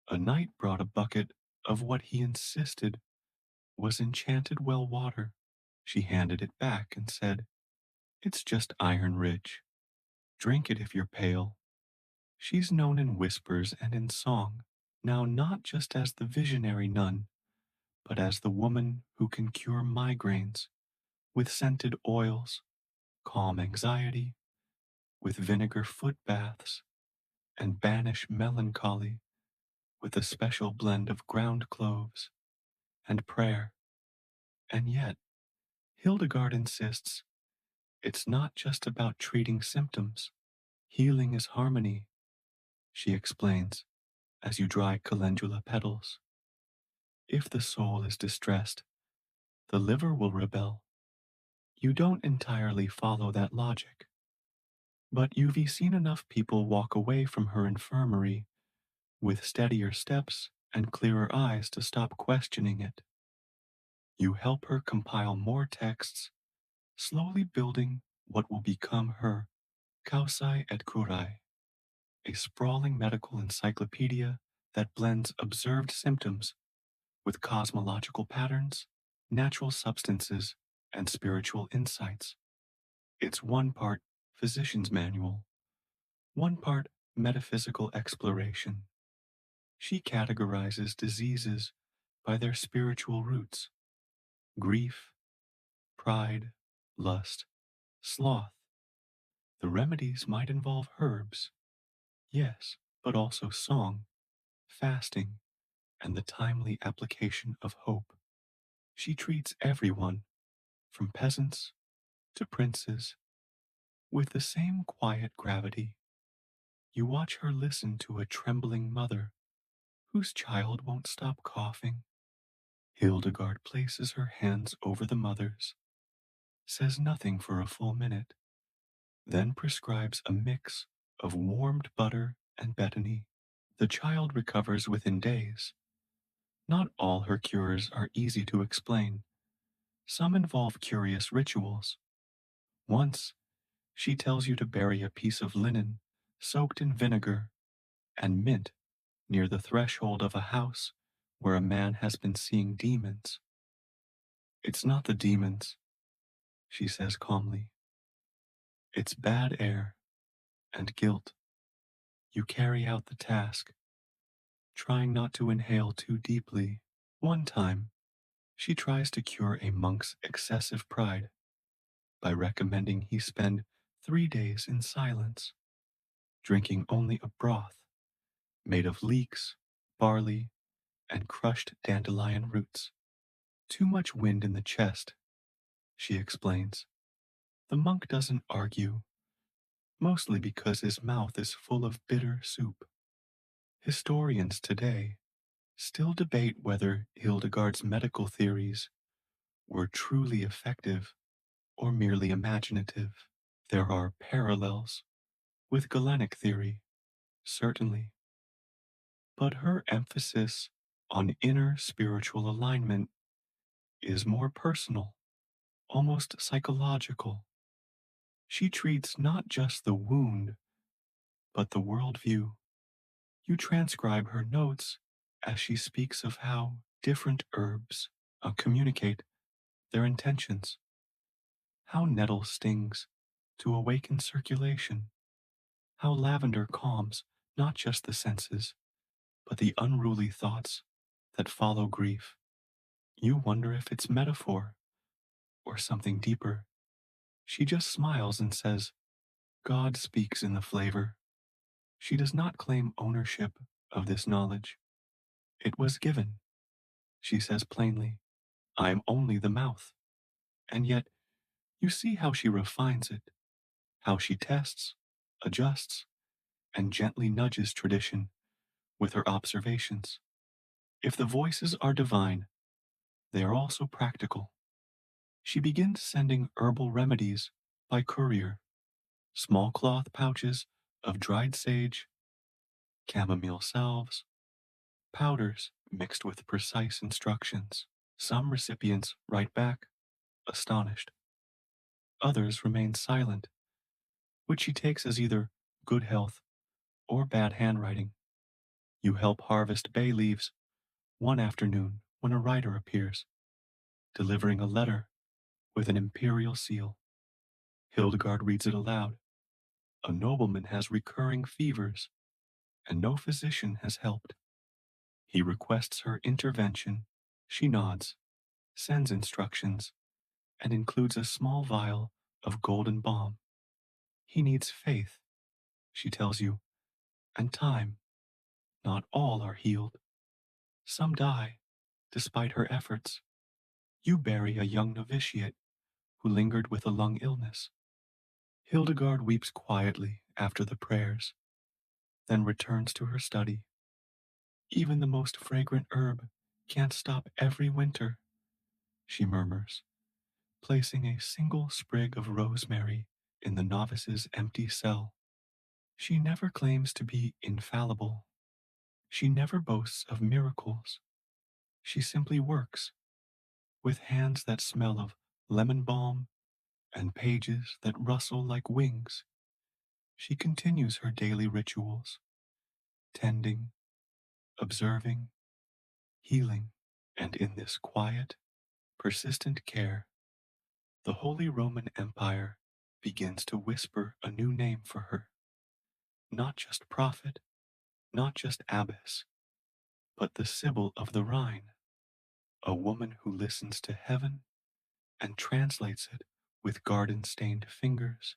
a knight brought a bucket of what he insisted was enchanted well water. She handed it back and said, "It's just iron rich. Drink it if you're pale." She's known in whispers and in song, now not just as the visionary nun, but as the woman who can cure migraines with scented oils, calm anxiety with vinegar foot baths, and banish melancholy with a special blend of ground cloves and prayer. And yet, Hildegard insists it's not just about treating symptoms. Healing is harmony, she explains, as you dry calendula petals. If the soul is distressed, the liver will rebel. You don't entirely follow that logic, but you've seen enough people walk away from her infirmary with steadier steps and clearer eyes to stop questioning it. You help her compile more texts, slowly building what will become her Causai et Curae, a sprawling medical encyclopedia that blends observed symptoms with cosmological patterns, natural substances, and spiritual insights. It's one part physician's manual, one part metaphysical exploration. She categorizes diseases by their spiritual roots: grief, pride, lust, sloth. The remedies might involve herbs, yes, but also song, fasting, and the timely application of hope. She treats everyone, from peasants to princes, with the same quiet gravity. You watch her listen to a trembling mother whose child won't stop coughing. Hildegard places her hands over the mother's, says nothing for a full minute, then prescribes a mix of warmed butter and betony. The child recovers within days. Not all her cures are easy to explain. Some involve curious rituals. Once, she tells you to bury a piece of linen soaked in vinegar and mint near the threshold of a house where a man has been seeing demons. It's not the demons, she says calmly. It's bad air and guilt. You carry out the task, trying not to inhale too deeply. One time, she tries to cure a monk's excessive pride by recommending he spend 3 days in silence, drinking only a broth made of leeks, barley, and crushed dandelion roots. Too much wind in the chest, she explains. The monk doesn't argue, mostly because his mouth is full of bitter soup. Historians today still debate whether Hildegard's medical theories were truly effective or merely imaginative. There are parallels with Galenic theory, certainly, but her emphasis on inner spiritual alignment is more personal, almost psychological. She treats not just the wound, but the worldview. You transcribe her notes as she speaks of how different herbs communicate their intentions, how nettle stings to awaken circulation, how lavender calms not just the senses, but the unruly thoughts that follow grief, you wonder if it's metaphor or something deeper. She just smiles and says, God speaks in the flavor. She does not claim ownership of this knowledge. It was given. She says plainly, I am only the mouth. And yet, you see how she refines it, how she tests, adjusts, and gently nudges tradition with her observations. If the voices are divine, they are also practical. She begins sending herbal remedies by courier, small cloth pouches of dried sage, chamomile salves, powders mixed with precise instructions. Some recipients write back, astonished. Others remain silent, which she takes as either good health or bad handwriting. You help harvest bay leaves one afternoon when a writer appears, delivering a letter with an imperial seal. Hildegard reads it aloud. A nobleman has recurring fevers, and no physician has helped. He requests her intervention. She nods, sends instructions, and includes a small vial of golden balm. He needs faith, she tells you, and time. Not all are healed. Some die, despite her efforts. You bury a young novitiate who lingered with a lung illness. Hildegard weeps quietly after the prayers, then returns to her study. Even the most fragrant herb can't stop every winter, she murmurs, placing a single sprig of rosemary in the novice's empty cell. She never claims to be infallible. She never boasts of miracles. She simply works, with hands that smell of lemon balm and pages that rustle like wings. She continues her daily rituals, tending, observing, healing, and in this quiet, persistent care, the Holy Roman Empire begins to whisper a new name for her. Not just prophet, not just abbess, but the Sibyl of the Rhine, a woman who listens to heaven and translates it with garden-stained fingers.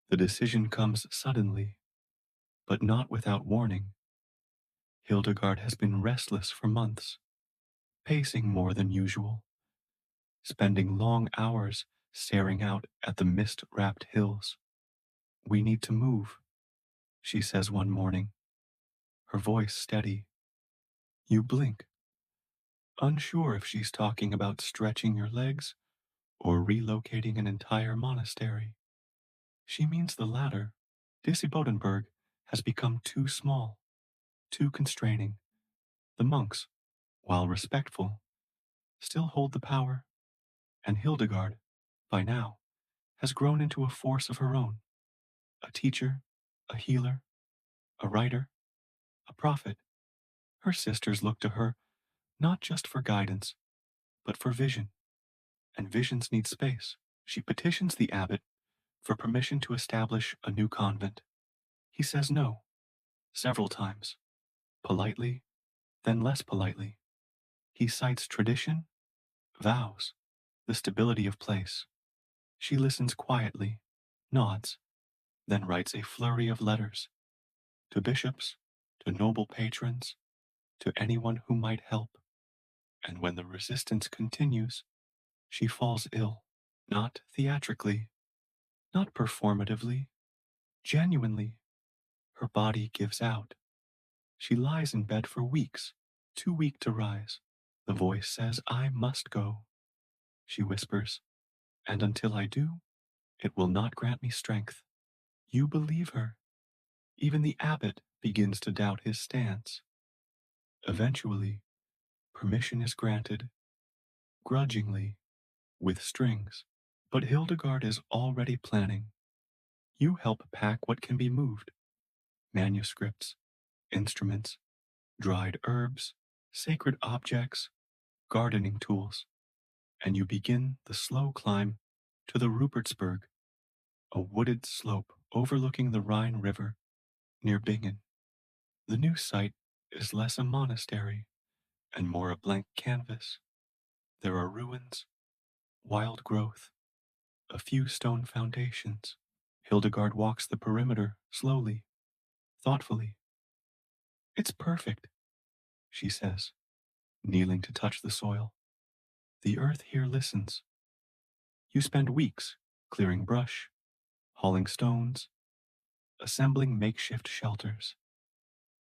The decision comes suddenly, but not without warning. Hildegard has been restless for months, pacing more than usual, spending long hours staring out at the mist-wrapped hills. We need to move, she says one morning, her voice steady. You blink, unsure if she's talking about stretching your legs or relocating an entire monastery. She means the latter. Disibodenberg has become too small, too constraining. The monks, while respectful, still hold the power, and Hildegard, by now, has grown into a force of her own, a teacher, a healer, a writer, a prophet. Her sisters look to her not just for guidance, but for vision, and visions need space. She petitions the abbot for permission to establish a new convent. He says no, several times, politely, then less politely. He cites tradition, vows, the stability of place. She listens quietly, nods, then writes a flurry of letters to bishops, to noble patrons, to anyone who might help. And when the resistance continues, she falls ill, not theatrically, not performatively, genuinely. Her body gives out. She lies in bed for weeks, too weak to rise. The voice says, I must go, she whispers, and until I do, it will not grant me strength. You believe her. Even the abbot begins to doubt his stance. Eventually, permission is granted, grudgingly, with strings. But Hildegard is already planning. You help pack what can be moved: manuscripts, instruments, dried herbs, sacred objects, gardening tools, and you begin the slow climb to the Rupertsberg, a wooded slope overlooking the Rhine River near Bingen. The new site is less a monastery and more a blank canvas. There are ruins, wild growth, a few stone foundations. Hildegard walks the perimeter slowly, thoughtfully. It's perfect, she says, kneeling to touch the soil. The earth here listens. You spend weeks clearing brush, hauling stones, assembling makeshift shelters.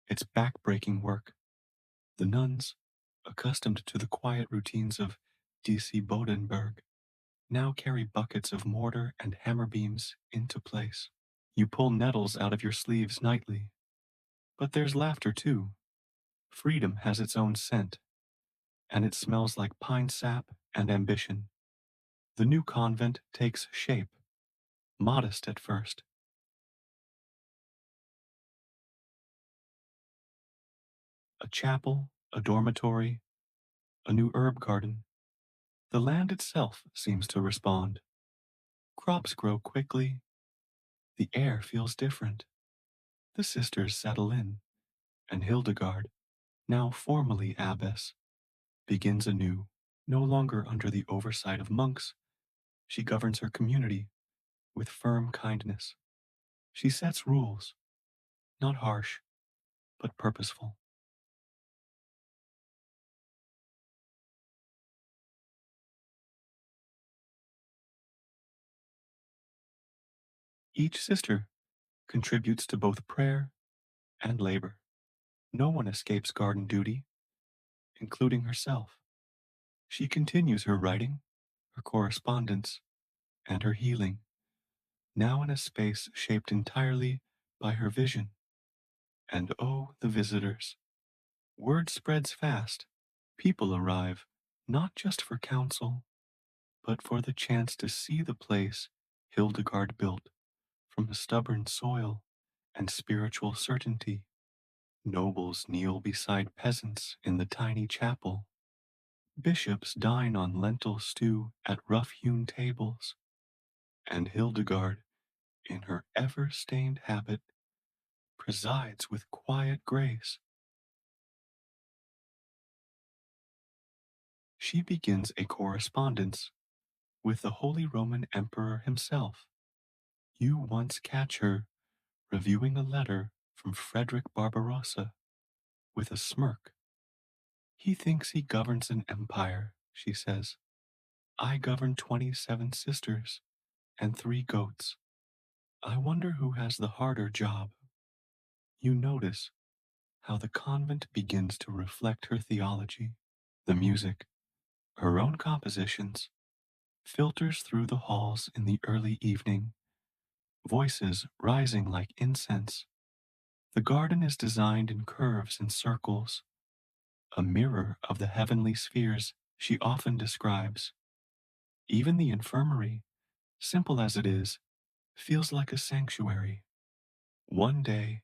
It's back-breaking work. The nuns, accustomed to the quiet routines of D.C. Bodenberg, now carry buckets of mortar and hammer beams into place. You pull nettles out of your sleeves nightly. But there's laughter too. Freedom has its own scent, and it smells like pine sap and ambition. The new convent takes shape, modest at first. A chapel, a dormitory, a new herb garden. The land itself seems to respond. Crops grow quickly. The air feels different. The sisters settle in, and Hildegard, now formally abbess, begins anew. No longer under the oversight of monks, she governs her community with firm kindness. She sets rules, not harsh, but purposeful. Each sister contributes to both prayer and labor. No one escapes garden duty, including herself. She continues her writing, her correspondence, and her healing, now in a space shaped entirely by her vision. And oh, the visitors. Word spreads fast. People arrive, not just for counsel, but for the chance to see the place Hildegard built from a stubborn soil and spiritual certainty. Nobles kneel beside peasants in the tiny chapel. Bishops dine on lentil stew at rough-hewn tables. And Hildegard, in her ever-stained habit, presides with quiet grace. She begins a correspondence with the Holy Roman Emperor himself. You once catch her reviewing a letter from Frederick Barbarossa with a smirk. He thinks he governs an empire, she says. I govern 27 sisters and 3 goats. I wonder who has the harder job. You notice how the convent begins to reflect her theology. The music, her own compositions, filters through the halls in the early evening, voices rising like incense. The garden is designed in curves and circles, a mirror of the heavenly spheres she often describes. Even the infirmary, simple as it is, feels like a sanctuary. One day,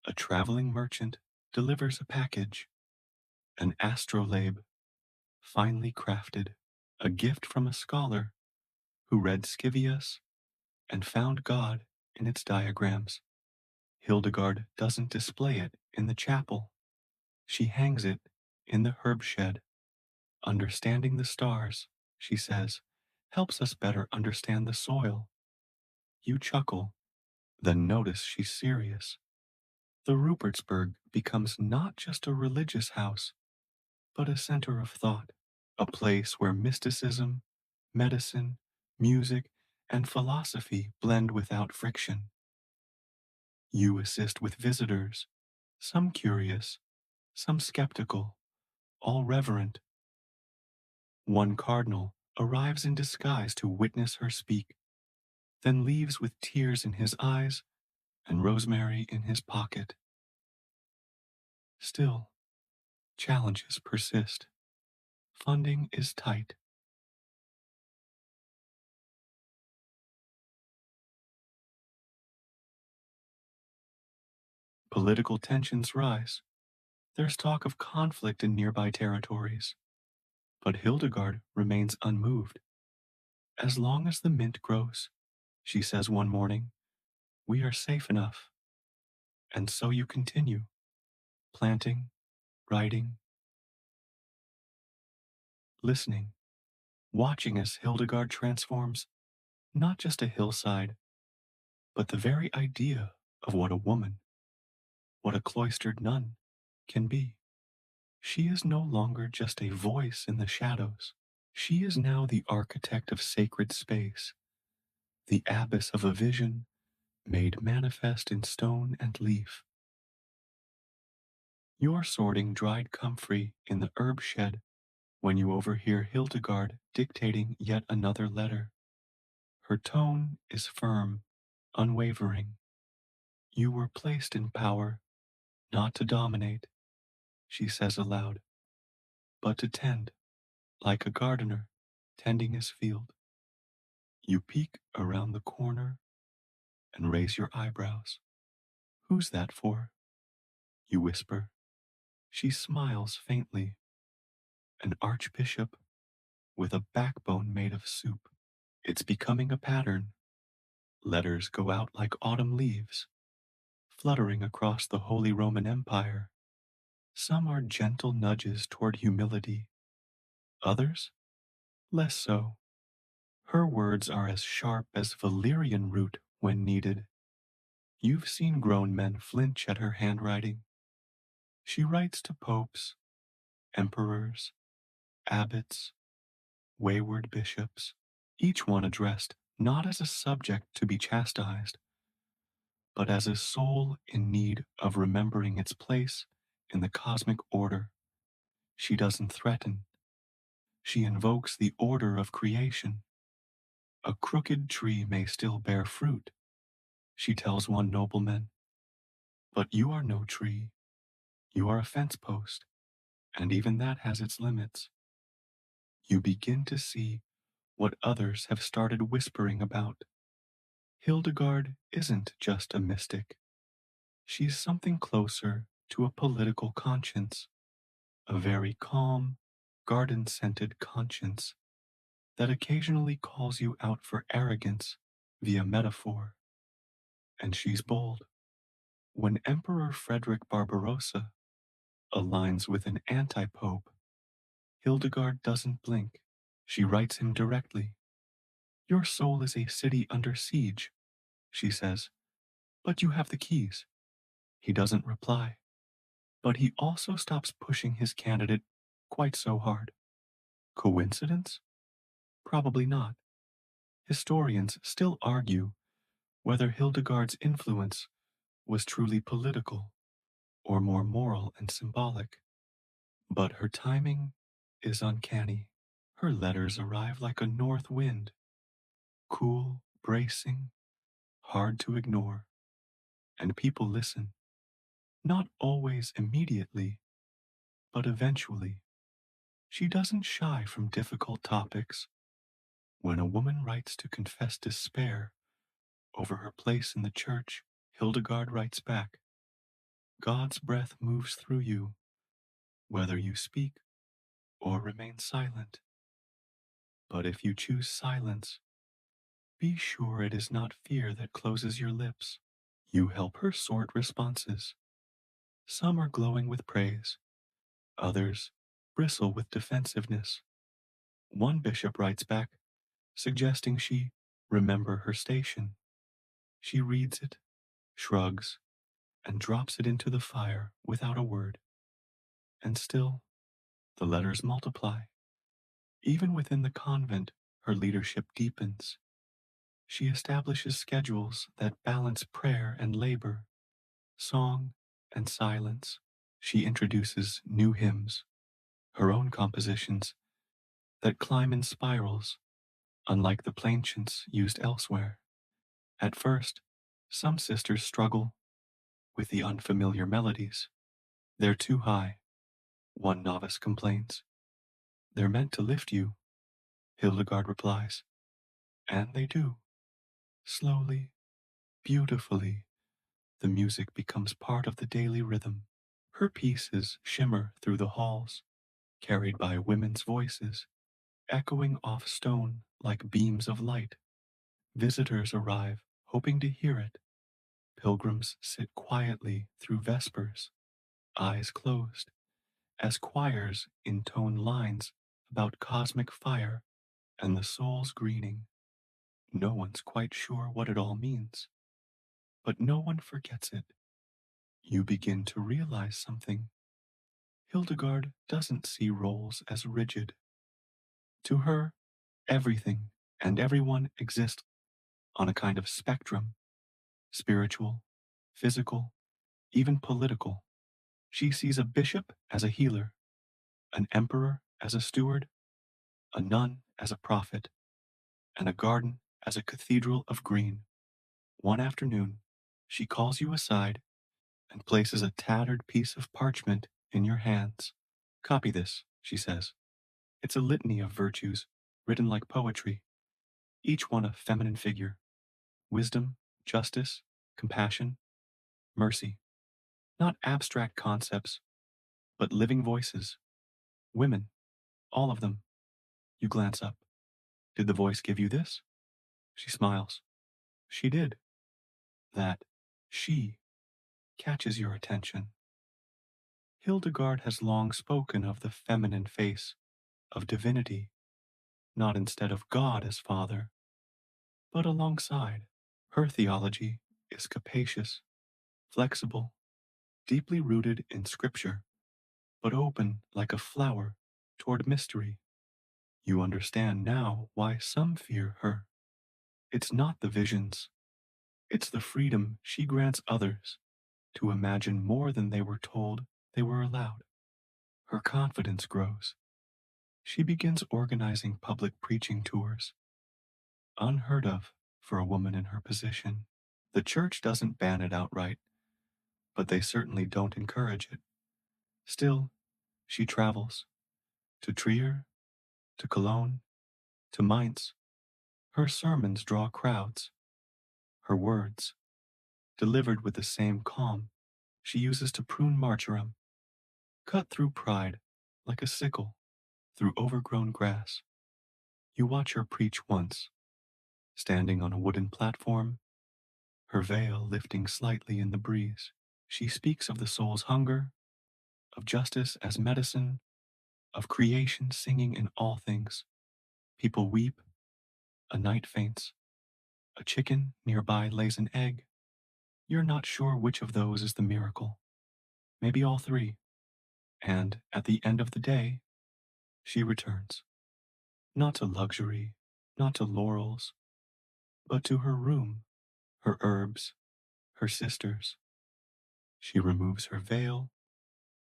a traveling merchant delivers a package, an astrolabe, finely crafted, a gift from a scholar who read Scivias and found God in its diagrams. Hildegard doesn't display it in the chapel. She hangs it in the herb shed. Understanding the stars, she says, helps us better understand the soil. You chuckle, then notice she's serious. The Rupertsberg becomes not just a religious house, but a center of thought, a place where mysticism, medicine, music, and philosophy blend without friction. You assist with visitors, some curious, some skeptical, all reverent. One cardinal arrives in disguise to witness her speak, then leaves with tears in his eyes and rosemary in his pocket. Still, challenges persist. Funding is tight. Political tensions rise. There's talk of conflict in nearby territories. But Hildegard remains unmoved. As long as the mint grows, she says one morning, we are safe enough. And so you continue, planting, writing, listening, watching as Hildegard transforms not just a hillside, but the very idea of what a woman, what a cloistered nun can be. She is no longer just a voice in the shadows. She is now the architect of sacred space, the abbess of a vision made manifest in stone and leaf. You're sorting dried comfrey in the herb shed when you overhear Hildegard dictating yet another letter. Her tone is firm, unwavering. You were placed in power, not to dominate, she says aloud, but to tend, like a gardener tending his field. You peek around the corner and raise your eyebrows. Who's that for? You whisper. She smiles faintly. An archbishop with a backbone made of soup. It's becoming a pattern. Letters go out like autumn leaves, fluttering across the Holy Roman Empire. Some are gentle nudges toward humility, others less so. Her words are as sharp as valerian root when needed. You've seen grown men flinch at her handwriting. She writes to popes, emperors, abbots, wayward bishops, each one addressed not as a subject to be chastised, but as a soul in need of remembering its place in the cosmic order. She doesn't threaten. She invokes the order of creation. A crooked tree may still bear fruit, she tells one nobleman, but you are no tree. You are a fence post, and even that has its limits. You begin to see what others have started whispering about. Hildegard isn't just a mystic. She's something closer to a political conscience, a very calm, garden-scented conscience that occasionally calls you out for arrogance via metaphor. And she's bold. When Emperor Frederick Barbarossa aligns with an anti-pope, Hildegard doesn't blink. She writes him directly. Your soul is a city under siege, she says, but you have the keys. He doesn't reply, but he also stops pushing his candidate quite so hard. Coincidence? Probably not. Historians still argue whether Hildegard's influence was truly political or more moral and symbolic. But her timing is uncanny. Her letters arrive like a north wind, cool, bracing, hard to ignore, and people listen. Not always immediately, but eventually. She doesn't shy from difficult topics. When a woman writes to confess despair over her place in the church, Hildegard writes back, God's breath moves through you, whether you speak or remain silent. But if you choose silence, be sure it is not fear that closes your lips. You help her sort responses. Some are glowing with praise, others bristle with defensiveness. One bishop writes back, suggesting she remember her station. She reads it, shrugs, and drops it into the fire without a word. And still, the letters multiply. Even within the convent, her leadership deepens. She establishes schedules that balance prayer and labor, song and silence. She introduces new hymns, her own compositions, that climb in spirals, unlike the plainchants used elsewhere. At first, some sisters struggle with the unfamiliar melodies. They're too high, one novice complains. They're meant to lift you, Hildegard replies. And they do. Slowly, beautifully, the music becomes part of the daily rhythm. Her pieces shimmer through the halls, carried by women's voices, echoing off stone like beams of light. Visitors arrive, hoping to hear it. Pilgrims sit quietly through vespers, eyes closed, as choirs intone lines about cosmic fire and the soul's greening. No one's quite sure what it all means, but no one forgets it. You begin to realize something. Hildegard doesn't see roles as rigid. To her, everything and everyone exist on a kind of spectrum, spiritual, physical, even political. She sees a bishop as a healer, an emperor as a steward, a nun as a prophet, and a garden as a cathedral of green. One afternoon, she calls you aside and places a tattered piece of parchment in your hands. Copy this, she says. It's a litany of virtues, written like poetry, each one a feminine figure: wisdom, justice, compassion, mercy. Not abstract concepts, but living voices. Women, all of them. You glance up. Did the voice give you this? She smiles. She did. That she catches your attention. Hildegard has long spoken of the feminine face, of divinity, not instead of God as Father, but alongside. Her theology is capacious, flexible, deeply rooted in Scripture, but open like a flower toward mystery. You understand now why some fear her. It's not the visions, it's the freedom she grants others to imagine more than they were told they were allowed. Her confidence grows. She begins organizing public preaching tours, unheard of for a woman in her position. The church doesn't ban it outright, but they certainly don't encourage it. Still, she travels to Trier, to Cologne, to Mainz. Her sermons draw crowds. Her words, delivered with the same calm she uses to prune marjoram, cut through pride like a sickle through overgrown grass. You watch her preach once, standing on a wooden platform, her veil lifting slightly in the breeze. She speaks of the soul's hunger, of justice as medicine, of creation singing in all things. People weep, a knight faints, a chicken nearby lays an egg. You're not sure which of those is the miracle. Maybe all three. And at the end of the day, she returns. Not to luxury, not to laurels, but to her room, her herbs, her sisters. She removes her veil,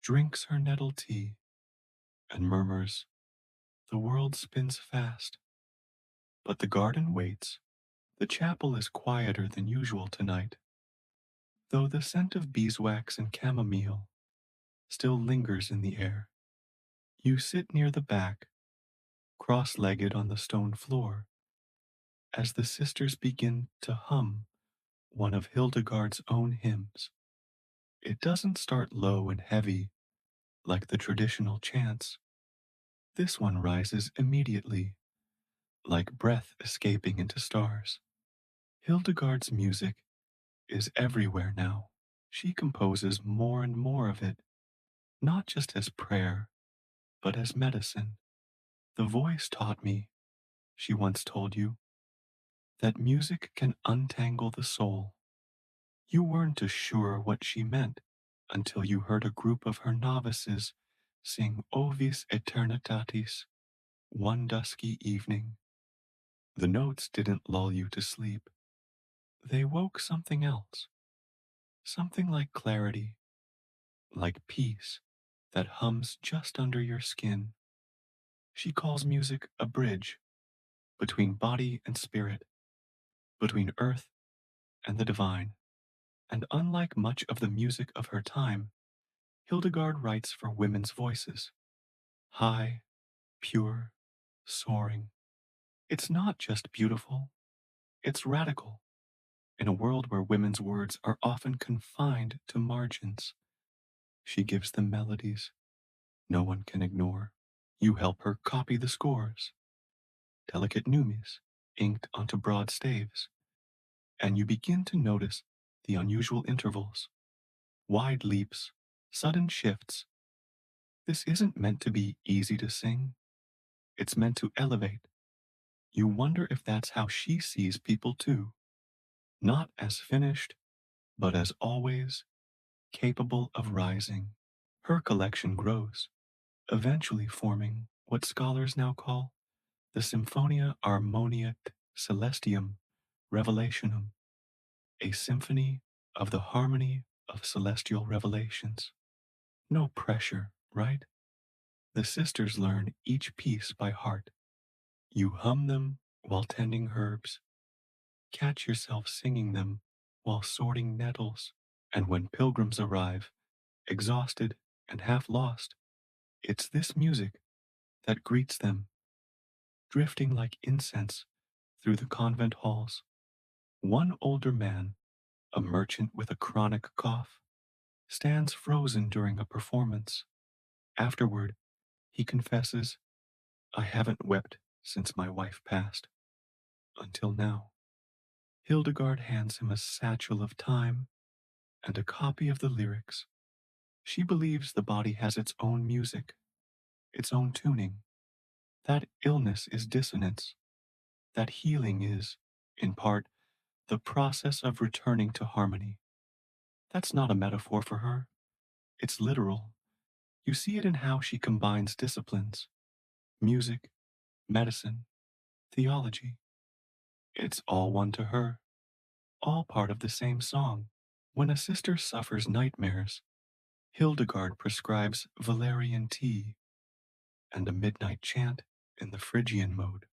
drinks her nettle tea, and murmurs, "The world spins fast." But the garden waits. The chapel is quieter than usual tonight, though the scent of beeswax and chamomile still lingers in the air. You sit near the back, cross-legged on the stone floor, as the sisters begin to hum one of Hildegard's own hymns. It doesn't start low and heavy like the traditional chants. This one rises immediately, like breath escaping into stars. Hildegard's music is everywhere now. She composes more and more of it, not just as prayer, but as medicine. The voice taught me, she once told you, that music can untangle the soul. You weren't as sure what she meant until you heard a group of her novices sing Ovis Eternitatis one dusky evening. The notes didn't lull you to sleep. They woke something else, something like clarity, like peace that hums just under your skin. She calls music a bridge between body and spirit, between earth and the divine. And unlike much of the music of her time, Hildegard writes for women's voices, high, pure, soaring. It's not just beautiful, it's radical. In a world where women's words are often confined to margins, she gives them melodies no one can ignore. You help her copy the scores, delicate neumes inked onto broad staves, and you begin to notice the unusual intervals, wide leaps, sudden shifts. This isn't meant to be easy to sing, it's meant to elevate. You wonder if that's how she sees people too, not as finished, but as always capable of rising. Her collection grows, eventually forming what scholars now call the Symphonia Harmoniae Celestium Revelationum, a symphony of the harmony of celestial revelations. No pressure, right? The sisters learn each piece by heart. You hum them while tending herbs, catch yourself singing them while sorting nettles, and when pilgrims arrive, exhausted and half lost, it's this music that greets them, drifting like incense through the convent halls. One older man, a merchant with a chronic cough, stands frozen during a performance. Afterward, he confesses, I haven't wept since my wife passed. Until now. Hildegard hands him a satchel of thyme and a copy of the lyrics. She believes the body has its own music, its own tuning. That illness is dissonance. That healing is, in part, the process of returning to harmony. That's not a metaphor for her. It's literal. You see it in how she combines disciplines: music, medicine, theology. It's all one to her, all part of the same song. When a sister suffers nightmares, Hildegard prescribes valerian tea and a midnight chant in the Phrygian mode.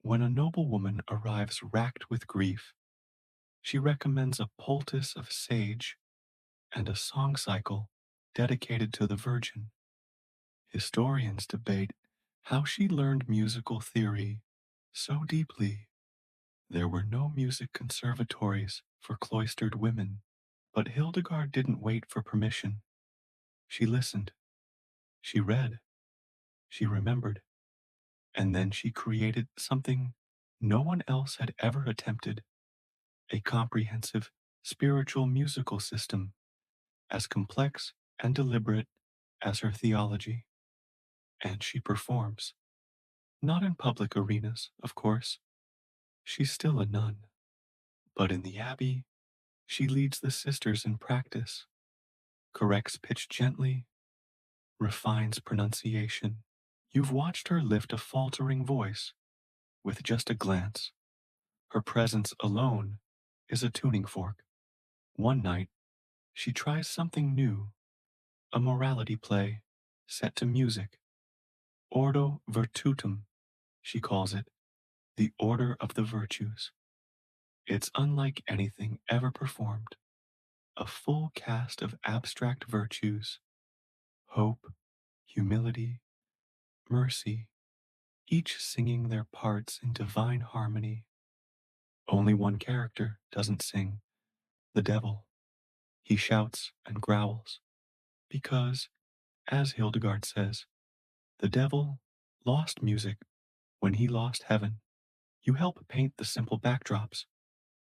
When a noblewoman arrives racked with grief, she recommends a poultice of sage and a song cycle dedicated to the Virgin. Historians debate how she learned musical theory so deeply. There were no music conservatories for cloistered women, but Hildegard didn't wait for permission. She listened, she read, she remembered, and then she created something no one else had ever attempted: a comprehensive spiritual musical system as complex and deliberate as her theology. And she performs. Not in public arenas, of course. She's still a nun. But in the abbey, she leads the sisters in practice, corrects pitch gently, refines pronunciation. You've watched her lift a faltering voice with just a glance. Her presence alone is a tuning fork. One night, she tries something new, a morality play set to music. Ordo Virtutum, she calls it, the order of the virtues. It's unlike anything ever performed. A full cast of abstract virtues: hope, humility, mercy, each singing their parts in divine harmony. Only one character doesn't sing: the devil. He shouts and growls because, as Hildegard says, the devil lost music when he lost heaven. You help paint the simple backdrops.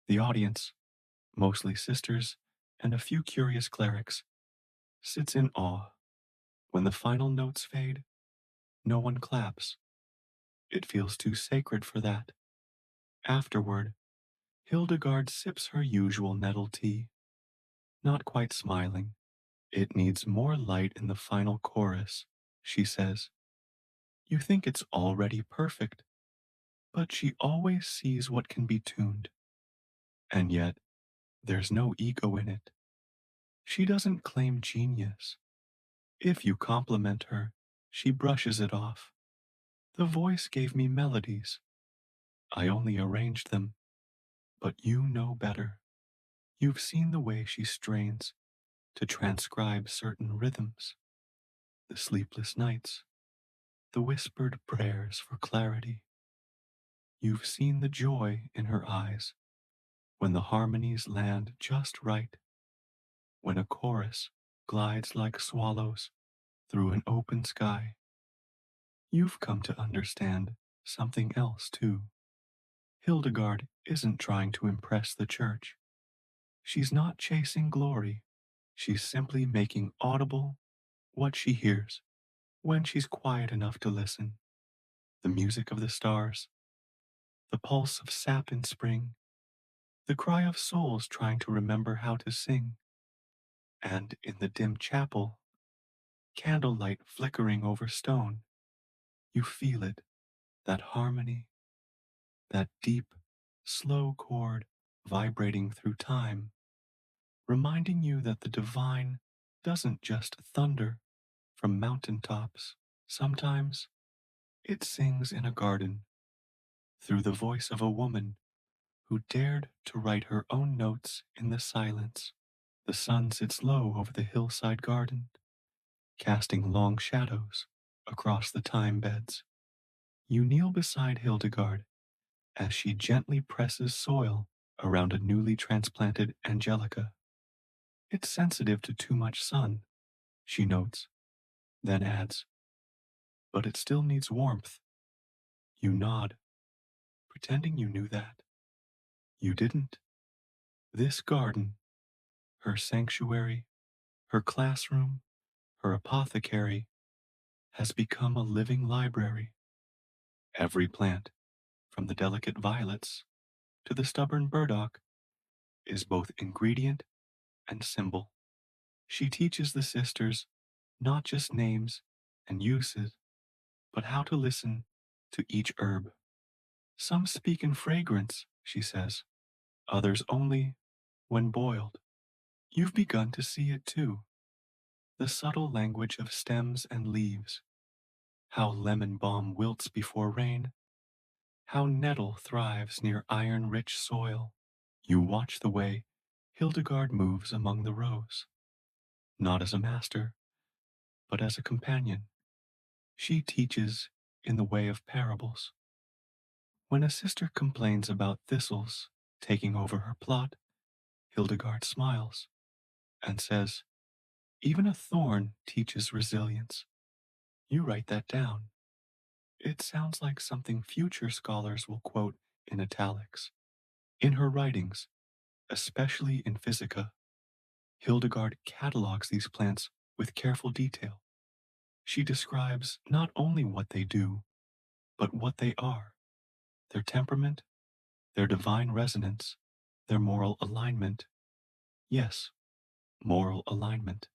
The audience, mostly sisters and a few curious clerics, sits in awe. When the final notes fade, no one claps. It feels too sacred for that. Afterward, Hildegard sips her usual nettle tea, not quite smiling. It needs more light in the final chorus, she says. You think it's already perfect, but she always sees what can be tuned. And yet, there's no ego in it. She doesn't claim genius. If you compliment her, she brushes it off. The voice gave me melodies. I only arranged them, but you know better. You've seen the way she strains to transcribe certain rhythms: the sleepless nights, the whispered prayers for clarity. You've seen the joy in her eyes when the harmonies land just right, when a chorus glides like swallows through an open sky. You've come to understand something else too. Hildegard isn't trying to impress the church. She's not chasing glory. She's simply making audible what she hears when she's quiet enough to listen. The music of the stars, the pulse of sap in spring, the cry of souls trying to remember how to sing. And in the dim chapel, candlelight flickering over stone, you feel it, that harmony, that deep, slow chord vibrating through time, reminding you that the divine doesn't just thunder from mountain tops. Sometimes it sings in a garden through the voice of a woman who dared to write her own notes in the silence. The sun sits low over the hillside garden, casting long shadows across the thyme beds. You kneel beside Hildegard as she gently presses soil around a newly transplanted angelica. It's sensitive to too much sun, she notes, then adds, but it still needs warmth. You nod, pretending you knew that. You didn't. This garden, her sanctuary, her classroom, her apothecary, has become a living library. Every plant, from the delicate violets to the stubborn burdock, is both ingredient and symbol. She teaches the sisters not just names and uses, but how to listen to each herb. Some speak in fragrance, she says, others only when boiled. You've begun to see it too, the subtle language of stems and leaves, how lemon balm wilts before rain, how nettle thrives near iron-rich soil. You watch the way Hildegard moves among the rows, not as a master, but as a companion. She teaches in the way of parables. When a sister complains about thistles taking over her plot, Hildegard smiles and says, even a thorn teaches resilience. You write that down. It sounds like something future scholars will quote in italics. In her writings, especially in Physica, Hildegard catalogs these plants with careful detail. She describes not only what they do, but what they are, their temperament, their divine resonance, their moral alignment. Yes, moral alignment.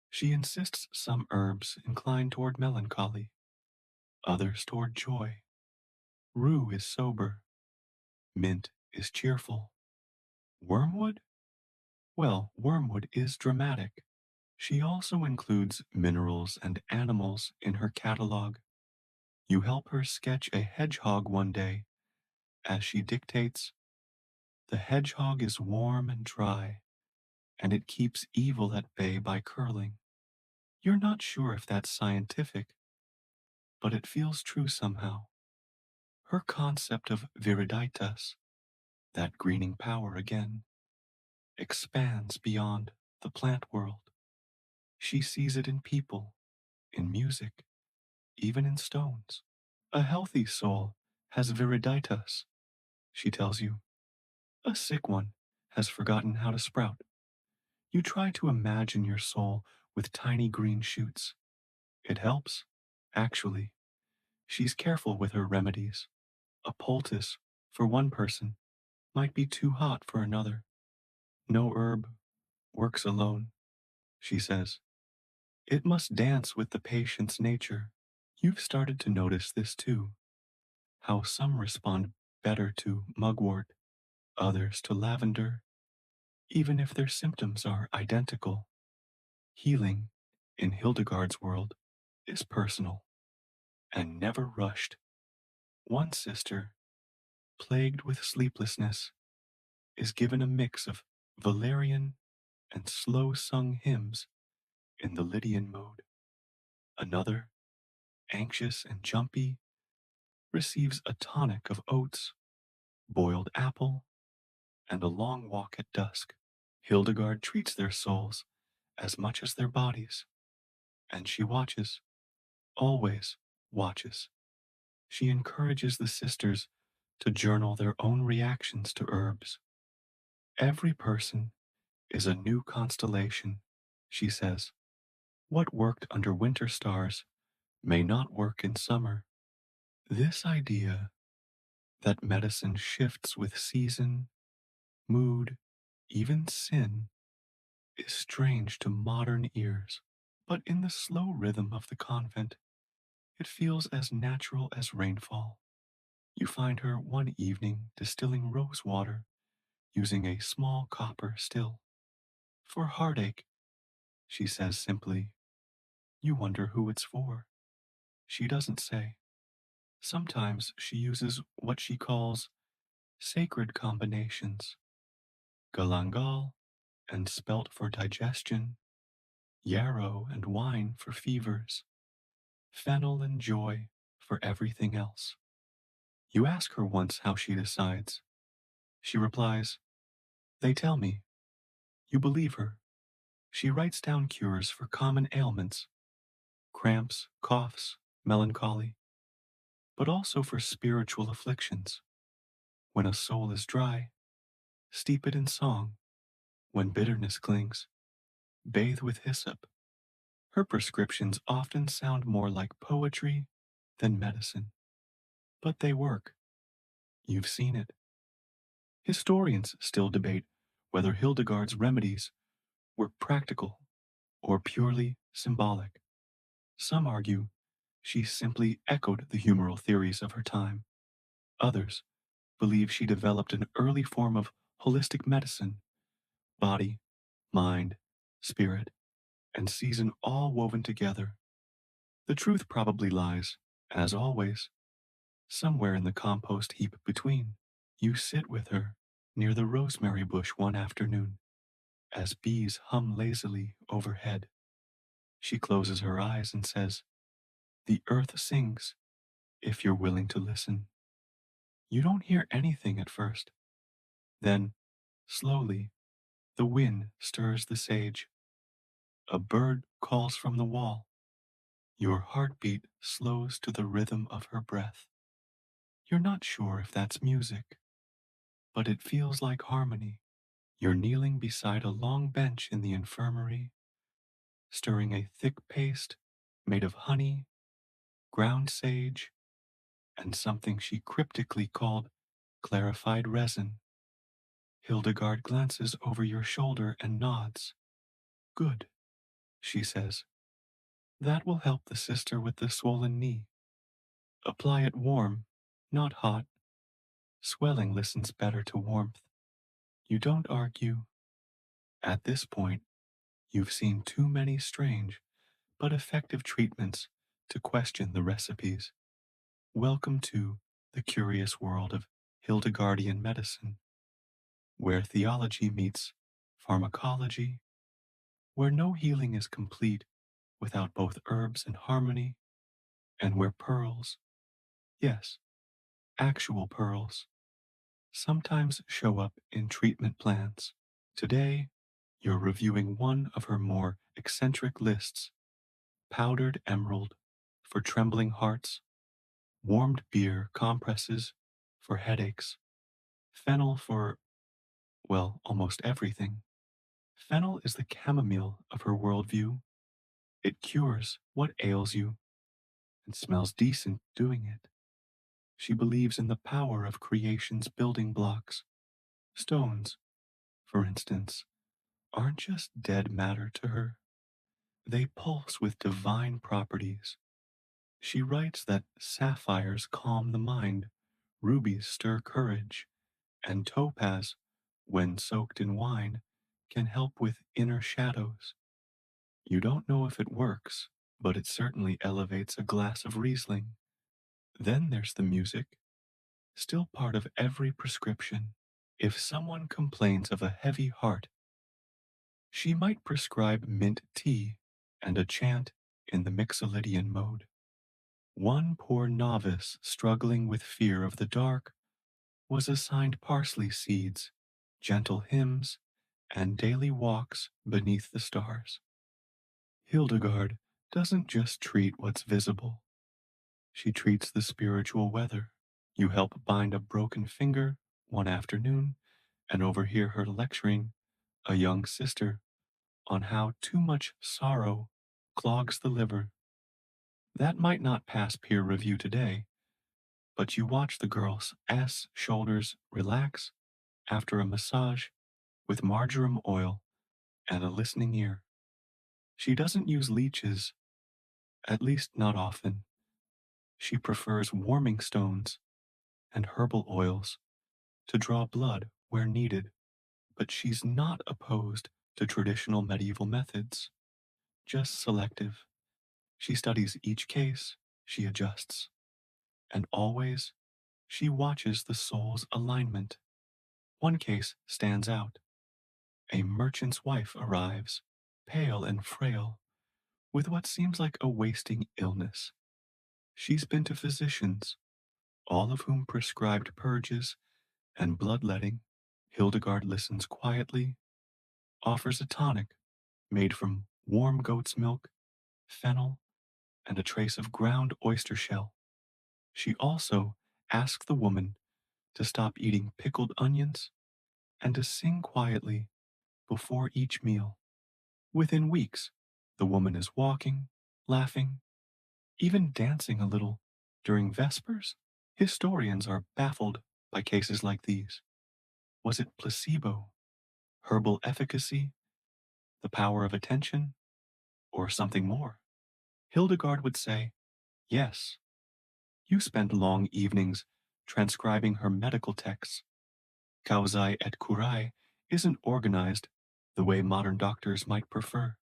She insists some herbs incline toward melancholy, others toward joy. Rue is sober, mint is cheerful. Wormwood? Well, wormwood is dramatic. She also includes minerals and animals in her catalog. You help her sketch a hedgehog one day as she dictates, the hedgehog is warm and dry, and it keeps evil at bay by curling. You're not sure if that's scientific, but it feels true somehow. Her concept of viriditas, that greening power again, expands beyond the plant world. She sees it in people, in music, even in stones. A healthy soul has viriditas, she tells you. A sick one has forgotten how to sprout. You try to imagine your soul with tiny green shoots. It helps, actually. She's careful with her remedies. A poultice for one person might be too hot for another. No herb works alone, she says. It must dance with the patient's nature. You've started to notice this too, how some respond better to mugwort, others to lavender, even if their symptoms are identical. Healing, in Hildegard's world, is personal and never rushed. One sister, plagued with sleeplessness, is given a mix of Valerian and slow-sung hymns in the Lydian mode. Another, anxious and jumpy, receives a tonic of oats, boiled apple, and a long walk at dusk. Hildegard treats their souls as much as their bodies, and she watches, always watches. She encourages the sisters to journal their own reactions to herbs. Every person is a new constellation, she says. What worked under winter stars may not work in summer. This idea that medicine shifts with season, mood, even sin is strange to modern ears. But in the slow rhythm of the convent, it feels as natural as rainfall. You find her one evening distilling rose water using a small copper still. For heartache, she says simply. You wonder who it's for. She doesn't say. Sometimes she uses what she calls sacred combinations, galangal and spelt for digestion, yarrow and wine for fevers, fennel and joy for everything else. You ask her once how she decides. She replies, they tell me. You believe her. She writes down cures for common ailments, cramps, coughs, melancholy, but also for spiritual afflictions. When a soul is dry, steep it in song. When bitterness clings, bathe with hyssop. Her prescriptions often sound more like poetry than medicine, but they work. You've seen it. Historians still debate whether Hildegard's remedies were practical or purely symbolic. Some argue she simply echoed the humoral theories of her time. Others believe she developed an early form of holistic medicine, body, mind, spirit, and season all woven together. The truth probably lies, as always, somewhere in the compost heap between. You sit with her near the rosemary bush one afternoon as bees hum lazily overhead. She closes her eyes and says, the earth sings if you're willing to listen. You don't hear anything at first. Then, slowly, the wind stirs the sage. A bird calls from the wall. Your heartbeat slows to the rhythm of her breath. You're not sure if that's music, but it feels like harmony. You're kneeling beside a long bench in the infirmary, stirring a thick paste made of honey, ground sage, and something she cryptically called clarified resin. Hildegard glances over your shoulder and nods. Good, she says. That will help the sister with the swollen knee. Apply it warm, not hot. Swelling listens better to warmth. You don't argue. At this point, you've seen too many strange but effective treatments to question the recipes. Welcome to the curious world of Hildegardian medicine, where theology meets pharmacology, where no healing is complete without both herbs and harmony, and where pearls, yes, actual pearls, sometimes show up in treatment plans. Today, you're reviewing one of her more eccentric lists: powdered emerald for trembling hearts, warmed beer compresses for headaches, fennel for, well, almost everything. Fennel is the chamomile of her worldview. It cures what ails you and smells decent doing it. She believes in the power of creation's building blocks. Stones, for instance, aren't just dead matter to her. They pulse with divine properties. She writes that sapphires calm the mind, rubies stir courage, and topaz, when soaked in wine, can help with inner shadows. You don't know if it works, but it certainly elevates a glass of Riesling. Then there's the music, still part of every prescription. If someone complains of a heavy heart, she might prescribe mint tea and a chant in the Mixolydian mode. One poor novice struggling with fear of the dark was assigned parsley seeds, gentle hymns, and daily walks beneath the stars. Hildegard doesn't just treat what's visible, she treats the spiritual weather. You help bind a broken finger one afternoon and overhear her lecturing a young sister on how too much sorrow clogs the liver. That might not pass peer review today, but you watch the girl's ass shoulders relax after a massage with marjoram oil and a listening ear. She doesn't use leeches, at least not often. She prefers warming stones and herbal oils to draw blood where needed, but she's not opposed to traditional medieval methods, just selective. She studies each case, she adjusts, and always she watches the soul's alignment. One case stands out. A merchant's wife arrives, pale and frail, with what seems like a wasting illness. She's been to physicians, all of whom prescribed purges and bloodletting. Hildegard listens quietly, offers a tonic made from warm goat's milk, fennel, and a trace of ground oyster shell. She also asks the woman to stop eating pickled onions and to sing quietly before each meal. Within weeks, the woman is walking, laughing, even dancing a little during Vespers. Historians are baffled by cases like these. Was it placebo, herbal efficacy, the power of attention, or something more? Hildegard would say, yes. You spend long evenings transcribing her medical texts. Causae et curae isn't organized the way modern doctors might prefer.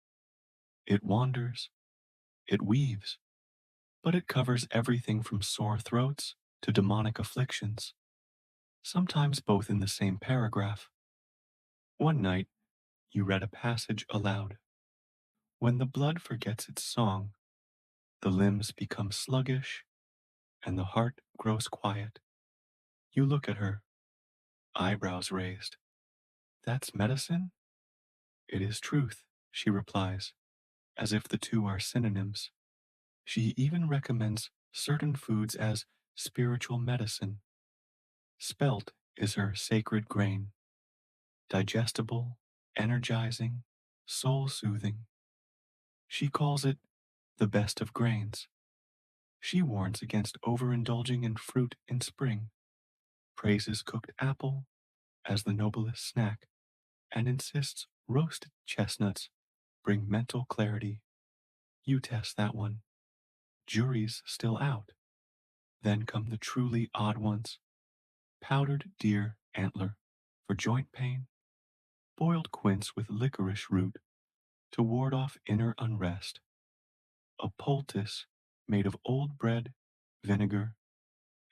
It wanders, it weaves, but it covers everything from sore throats to demonic afflictions, sometimes both in the same paragraph. One night, you read a passage aloud. When the blood forgets its song, the limbs become sluggish, and the heart grows quiet. You look at her, eyebrows raised. That's medicine? It is truth, she replies, as if the two are synonyms. She even recommends certain foods as spiritual medicine. Spelt is her sacred grain, digestible, energizing, soul soothing. She calls it the best of grains. She warns against overindulging in fruit in spring, praises cooked apple as the noblest snack, and insists roasted chestnuts bring mental clarity. You test that one. Jury's still out. Then come the truly odd ones. Powdered deer antler for joint pain, boiled quince with licorice root to ward off inner unrest, a poultice made of old bread, vinegar,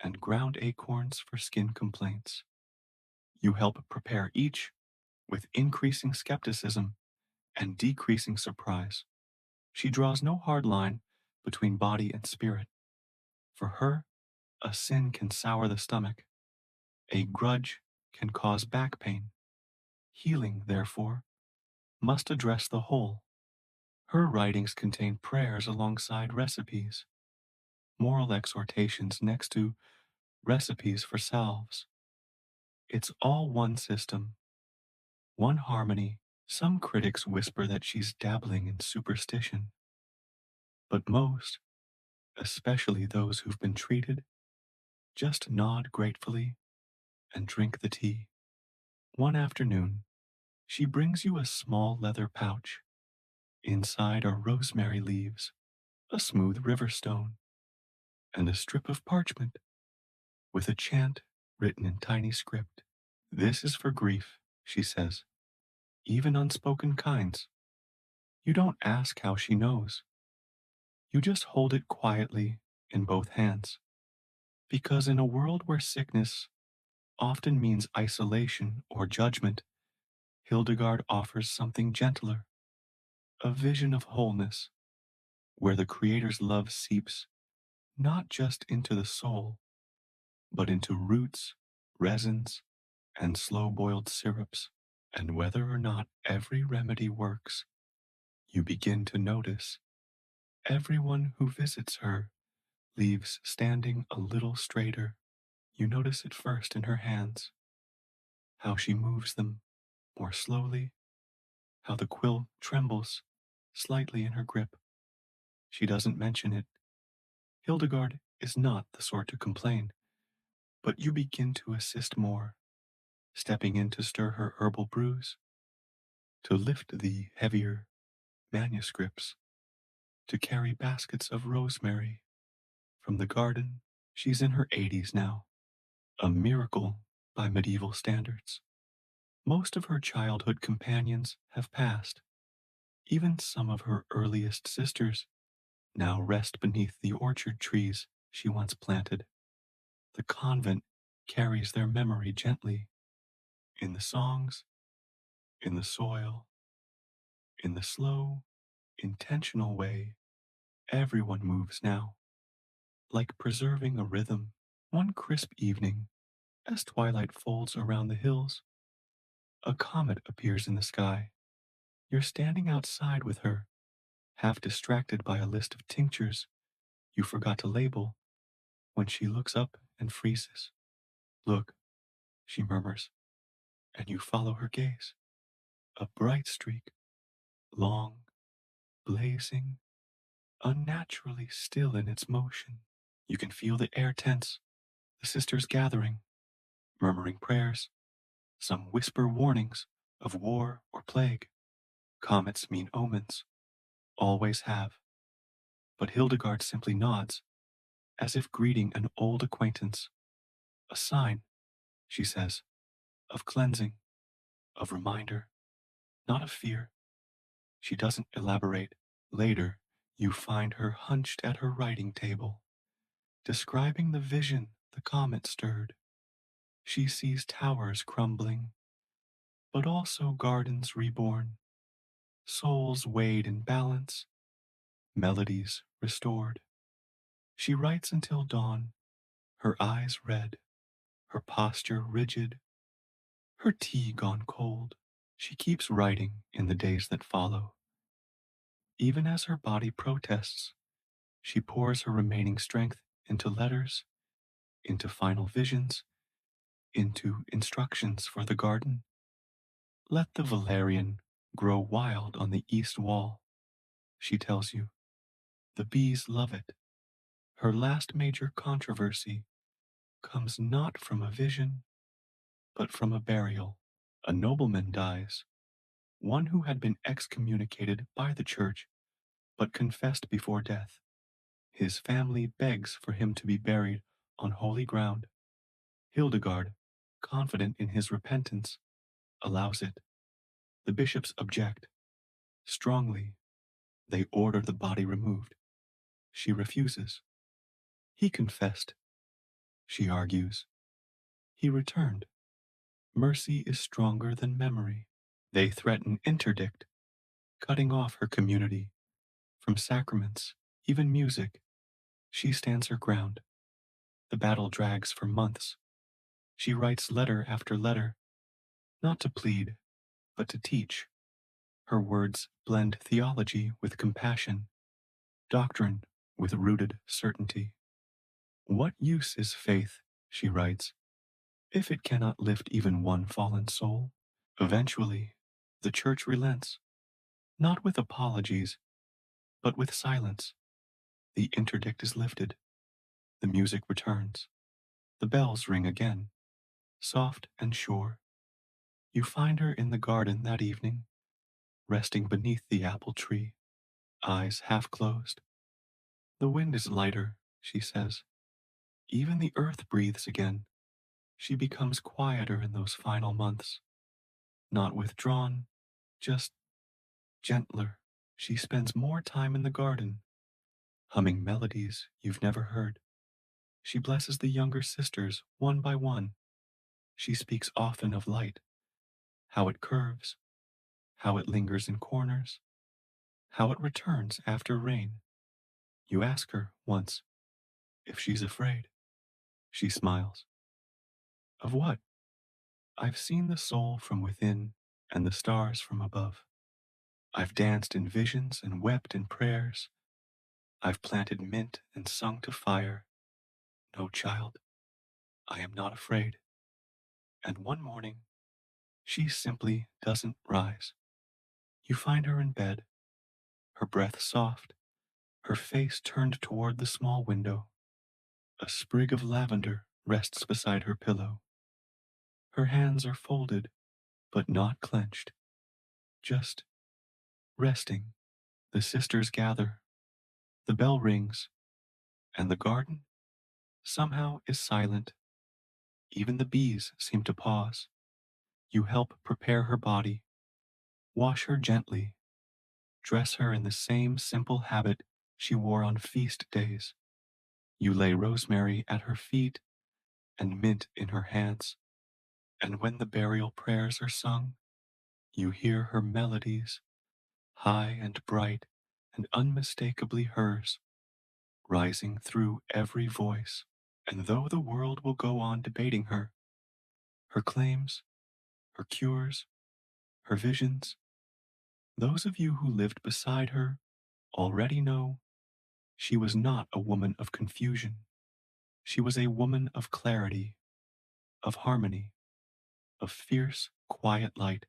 and ground acorns for skin complaints. You help prepare each with increasing skepticism and decreasing surprise. She draws no hard line between body and spirit. For her, a sin can sour the stomach, a grudge can cause back pain. Healing, therefore, must address the whole. Her writings contain prayers alongside recipes, moral exhortations next to recipes for salves. It's all one system, one harmony. Some critics whisper that she's dabbling in superstition, but most, especially those who've been treated, just nod gratefully and drink the tea. One afternoon, she brings you a small leather pouch. Inside are rosemary leaves, a smooth river stone, and a strip of parchment with a chant written in tiny script. This is for grief, she says, even unspoken kinds. You don't ask how she knows. You just hold it quietly in both hands. Because in a world where sickness often means isolation or judgment, Hildegard offers something gentler, a vision of wholeness, where the Creator's love seeps not just into the soul, but into roots, resins, and slow boiled syrups. And whether or not every remedy works, you begin to notice everyone who visits her leaves standing a little straighter. You notice it first in her hands, how she moves them more slowly, how the quill trembles slightly in her grip. She doesn't mention it. Hildegard is not the sort to complain, but you begin to assist more, stepping in to stir her herbal brews, to lift the heavier manuscripts, to carry baskets of rosemary from the garden. She's in her 80s now, a miracle by medieval standards. Most of her childhood companions have passed. Even some of her earliest sisters now rest beneath the orchard trees she once planted. The convent carries their memory gently in the songs, in the soil, in the slow, intentional way everyone moves now, like preserving a rhythm. One crisp evening, as twilight folds around the hills, a comet appears in the sky. You're standing outside with her, half distracted by a list of tinctures you forgot to label, when she looks up and freezes. Look, she murmurs, and you follow her gaze. A bright streak, long, blazing, unnaturally still in its motion. You can feel the air tense, the sisters gathering, murmuring prayers. Some whisper warnings of war or plague. Comets mean omens, always have. But Hildegard simply nods, as if greeting an old acquaintance. A sign, she says, of cleansing, of reminder, not of fear. She doesn't elaborate. Later, you find her hunched at her writing table, describing the vision the comet stirred. She sees towers crumbling, but also gardens reborn, souls weighed in balance, melodies restored. She writes until dawn, her eyes red, her posture rigid, her tea gone cold. She keeps writing in the days that follow. Even as her body protests, she pours her remaining strength into letters, into final visions, into instructions for the garden. Let the valerian grow wild on the east wall, she tells you. The bees love it. Her last major controversy comes not from a vision, but from a burial. A nobleman dies, one who had been excommunicated by the church, but confessed before death. His family begs for him to be buried on holy ground. Hildegard, confident in his repentance, allows it. The bishops object. Strongly, they order the body removed. She refuses. He confessed, she argues. He returned. Mercy is stronger than memory. They threaten interdict, cutting off her community from sacraments, even music. She stands her ground. The battle drags for months. She writes letter after letter, not to plead, but to teach. Her words blend theology with compassion, doctrine with rooted certainty. What use is faith, she writes, if it cannot lift even one fallen soul? Eventually, the church relents, not with apologies, but with silence. The interdict is lifted. The music returns. The bells ring again, soft and sure. You find her in the garden that evening, resting beneath the apple tree, eyes half closed. The wind is lighter, she says. Even the earth breathes again. She becomes quieter in those final months. Not withdrawn, just gentler. She spends more time in the garden, humming melodies you've never heard. She blesses the younger sisters one by one. She speaks often of light, how it curves, how it lingers in corners, how it returns after rain. You ask her once if she's afraid. She smiles. Of what? I've seen the soul from within and the stars from above. I've danced in visions and wept in prayers. I've planted mint and sung to fire. No, child, I am not afraid. And one morning, she simply doesn't rise. You find her in bed, her breath soft, her face turned toward the small window. A sprig of lavender rests beside her pillow. Her hands are folded, but not clenched, just resting. The sisters gather, the bell rings, and the garden somehow is silent. Even the bees seem to pause. You help prepare her body, wash her gently, dress her in the same simple habit she wore on feast days. You lay rosemary at her feet and mint in her hands, and when the burial prayers are sung, you hear her melodies, high and bright and unmistakably hers, rising through every voice. And though the world will go on debating her, her claims, her cures, her visions, those of you who lived beside her already know she was not a woman of confusion. She was a woman of clarity, of harmony, of fierce, quiet light,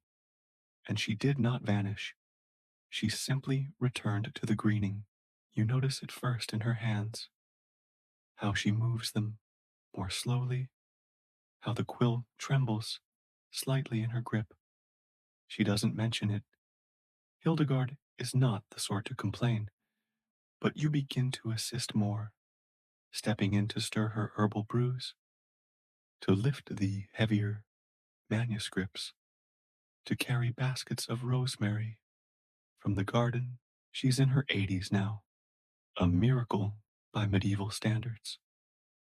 and she did not vanish. She simply returned to the greening. You notice it first in her hands, how she moves them more slowly, how the quill trembles slightly in her grip. She doesn't mention it. Hildegard is not the sort to complain, but you begin to assist more, stepping in to stir her herbal brews, to lift the heavier manuscripts, to carry baskets of rosemary from the garden. She's in her 80s now, a miracle by medieval standards.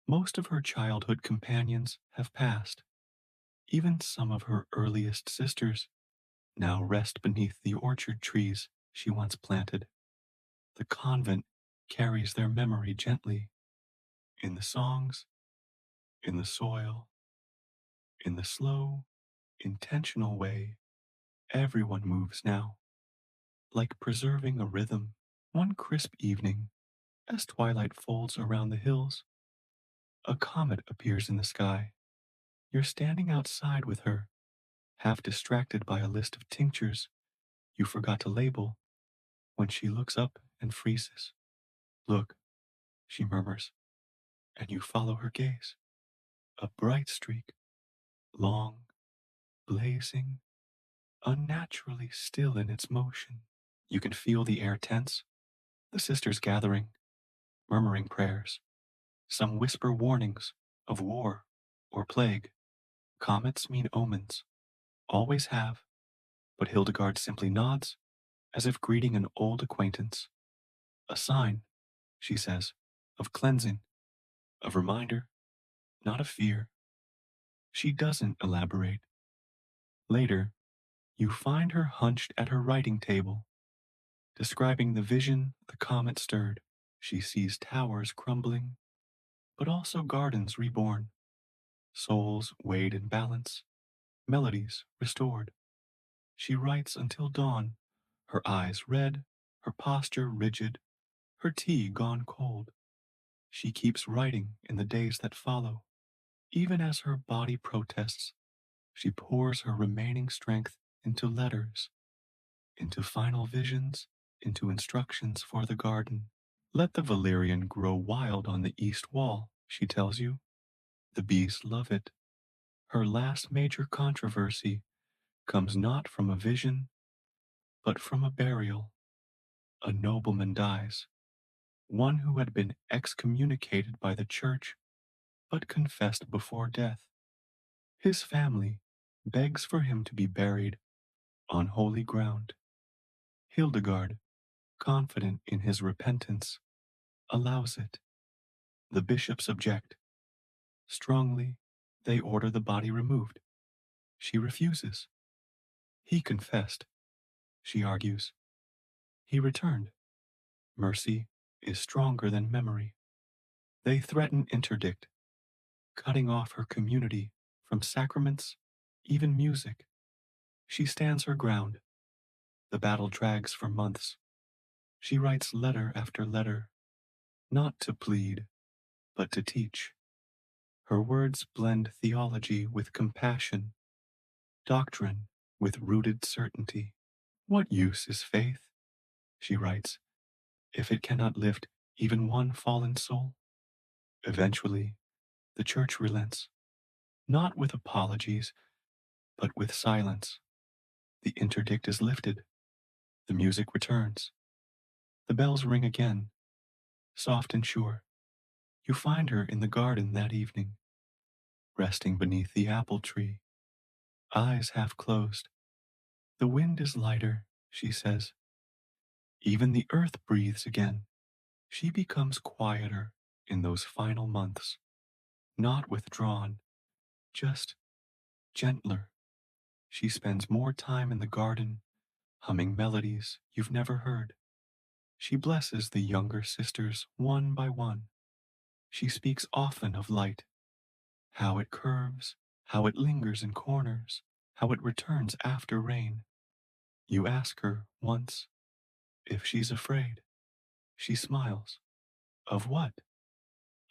Most of her childhood companions have passed. Even some of her earliest sisters now rest beneath the orchard trees she once planted. The convent carries their memory gently in the songs, in the soil, in the slow, intentional way everyone moves now, like preserving a rhythm. One crisp evening, as twilight folds around the hills, a comet appears in the sky. You're standing outside with her, half distracted by a list of tinctures you forgot to label, when she looks up and freezes. Look, she murmurs, and you follow her gaze. A bright streak, long, blazing, unnaturally still in its motion. You can feel the air tense, the sisters gathering, murmuring prayers. Some whisper warnings of war or plague. Comets mean omens, always have, but Hildegard simply nods as if greeting an old acquaintance. A sign, she says, of cleansing, of reminder, not of fear. She doesn't elaborate. Later, you find her hunched at her writing table, describing the vision the comet stirred. She sees towers crumbling, but also gardens reborn, souls weighed in balance, melodies restored. She writes until dawn, her eyes red, her posture rigid, her tea gone cold. She keeps writing in the days that follow. Even as her body protests, she pours her remaining strength into letters, into final visions, into instructions for the garden. Let the valerian grow wild on the east wall, she tells you. The bees love it. Her last major controversy comes not from a vision, but from a burial. A nobleman dies, one who had been excommunicated by the church, but confessed before death. His family begs for him to be buried on holy ground. Hildegard, confident in his repentance, allows it. The bishops object. Strongly, they order the body removed. She refuses. He confessed, she argues. He returned. Mercy is stronger than memory. They threaten interdict, cutting off her community from sacraments, even music. She stands her ground. The battle drags for months. She writes letter after letter, not to plead, but to teach. Her words blend theology with compassion, doctrine with rooted certainty. What use is faith, she writes, if it cannot lift even one fallen soul? Eventually, the church relents, not with apologies, but with silence. The interdict is lifted, the music returns, the bells ring again, soft and sure. You find her in the garden that evening, resting beneath the apple tree, eyes half closed. The wind is lighter, she says. Even the earth breathes again. She becomes quieter in those final months, not withdrawn, just gentler. She spends more time in the garden, humming melodies you've never heard. She blesses the younger sisters one by one. She speaks often of light, how it curves, how it lingers in corners, how it returns after rain. You ask her once if she's afraid. She smiles. Of what?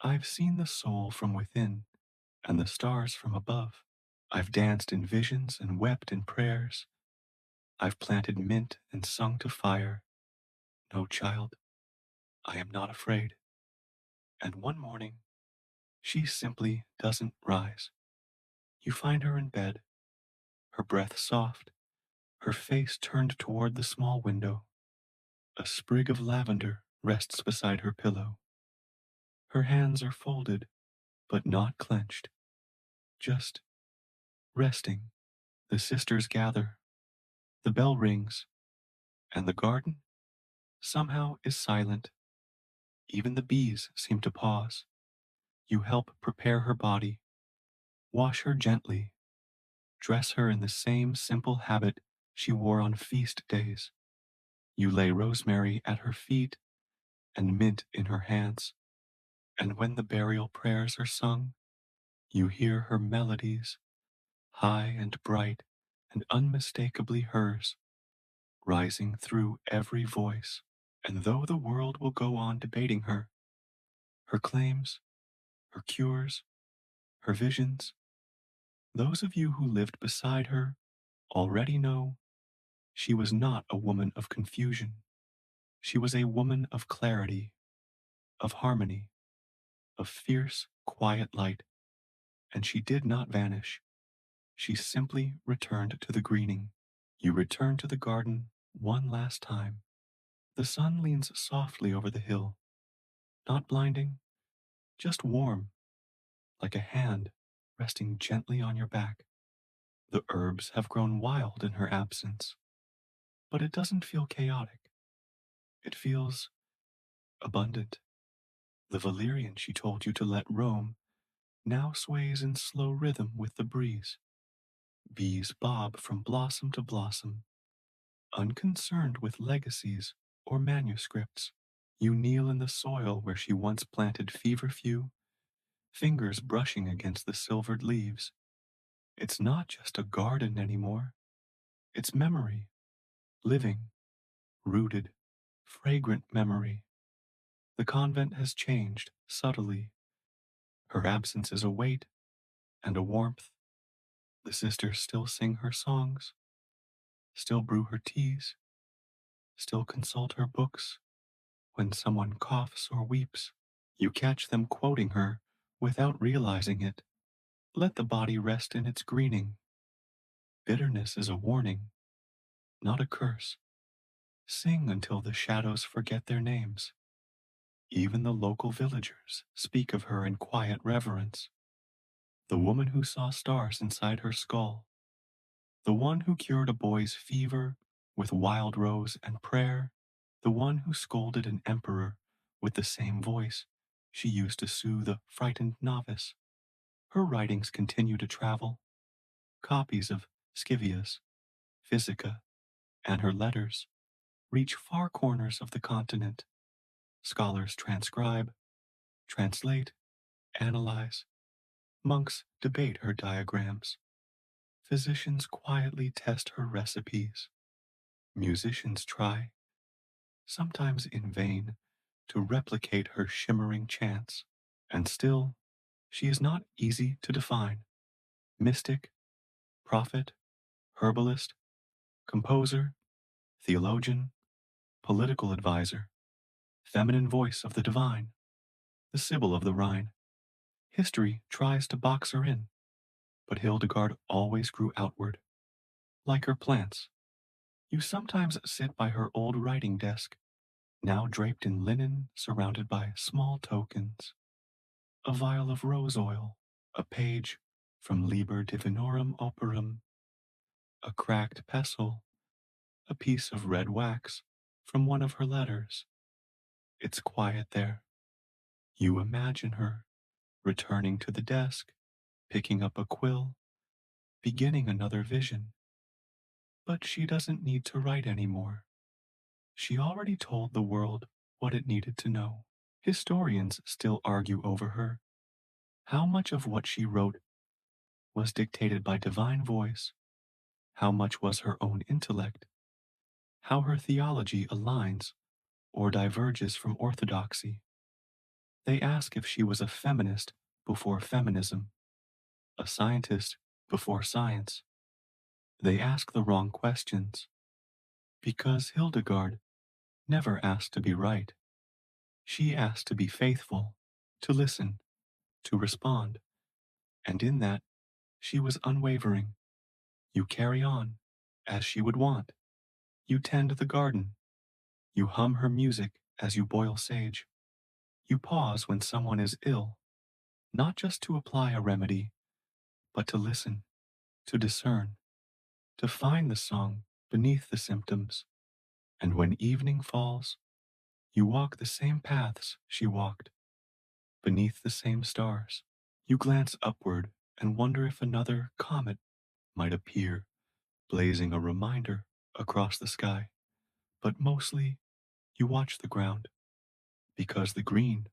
I've seen the soul from within and the stars from above. I've danced in visions and wept in prayers. I've planted mint and sung to fire. No, child, I am not afraid. And one morning, she simply doesn't rise. You find her in bed, her breath soft, her face turned toward the small window. A sprig of lavender rests beside her pillow. Her hands are folded, but not clenched, just resting. The sisters gather, the bell rings, and the garden somehow is silent. Even the bees seem to pause. You help prepare her body, wash her gently, dress her in the same simple habit she wore on feast days. You lay rosemary at her feet and mint in her hands, and when the burial prayers are sung, you hear her melodies, high and bright and unmistakably hers, rising through every voice. And though the world will go on debating her, her claims, her cures, her visions, those of you who lived beside her already know she was not a woman of confusion. She was a woman of clarity, of harmony, of fierce, quiet light, and she did not vanish. She simply returned to the greening. You return to the garden one last time. The sun leans softly over the hill, not blinding, just warm, like a hand resting gently on your back. The herbs have grown wild in her absence, but it doesn't feel chaotic. It feels abundant. The valerian she told you to let roam now sways in slow rhythm with the breeze. Bees bob from blossom to blossom, unconcerned with legacies or manuscripts. You kneel in the soil where she once planted feverfew, fingers brushing against the silvered leaves. It's not just a garden anymore. It's memory, living, rooted, fragrant memory. The convent has changed subtly. Her absence is a weight and a warmth. The sisters still sing her songs, still brew her teas, still consult her books. When someone coughs or weeps, you catch them quoting her without realizing it. Let the body rest in its greening. Bitterness is a warning, not a curse. Sing until the shadows forget their names. Even the local villagers speak of her in quiet reverence. The woman who saw stars inside her skull, the one who cured a boy's fever with wild rose and prayer, the one who scolded an emperor with the same voice she used to soothe a frightened novice. Her writings continue to travel, copies of Scivias, Physica, and her letters reach far corners of the continent. Scholars transcribe, translate, analyze. Monks debate her diagrams. Physicians quietly test her recipes. Musicians try, sometimes in vain, to replicate her shimmering chants. And still, she is not easy to define. Mystic, prophet, herbalist, composer, theologian, political advisor. feminine voice of the divine, the Sibyl of the Rhine. History tries to box her in, but Hildegard always grew outward, like her plants. You sometimes sit by her old writing desk, now draped in linen surrounded by small tokens, a vial of rose oil, a page from Liber Divinorum Operum, a cracked pestle, a piece of red wax from one of her letters. It's quiet there. You imagine her returning to the desk, picking up a quill, beginning another vision. But she doesn't need to write anymore. She already told the world what it needed to know. Historians still argue over her. How much of what she wrote was dictated by divine voice? How much was her own intellect? How her theology aligns or diverges from orthodoxy? They ask if she was a feminist before feminism, a scientist before science. They ask the wrong questions because Hildegard never asked to be right. She asked to be faithful, to listen, to respond, and in that she was unwavering. You carry on as she would want. You tend the garden. You hum her music as you boil sage. You pause when someone is ill, not just to apply a remedy, but to listen, to discern, to find the song beneath the symptoms. And when evening falls, you walk the same paths she walked, beneath the same stars. You glance upward and wonder if another comet might appear, blazing a reminder across the sky. But mostly, you watch the ground, because the green,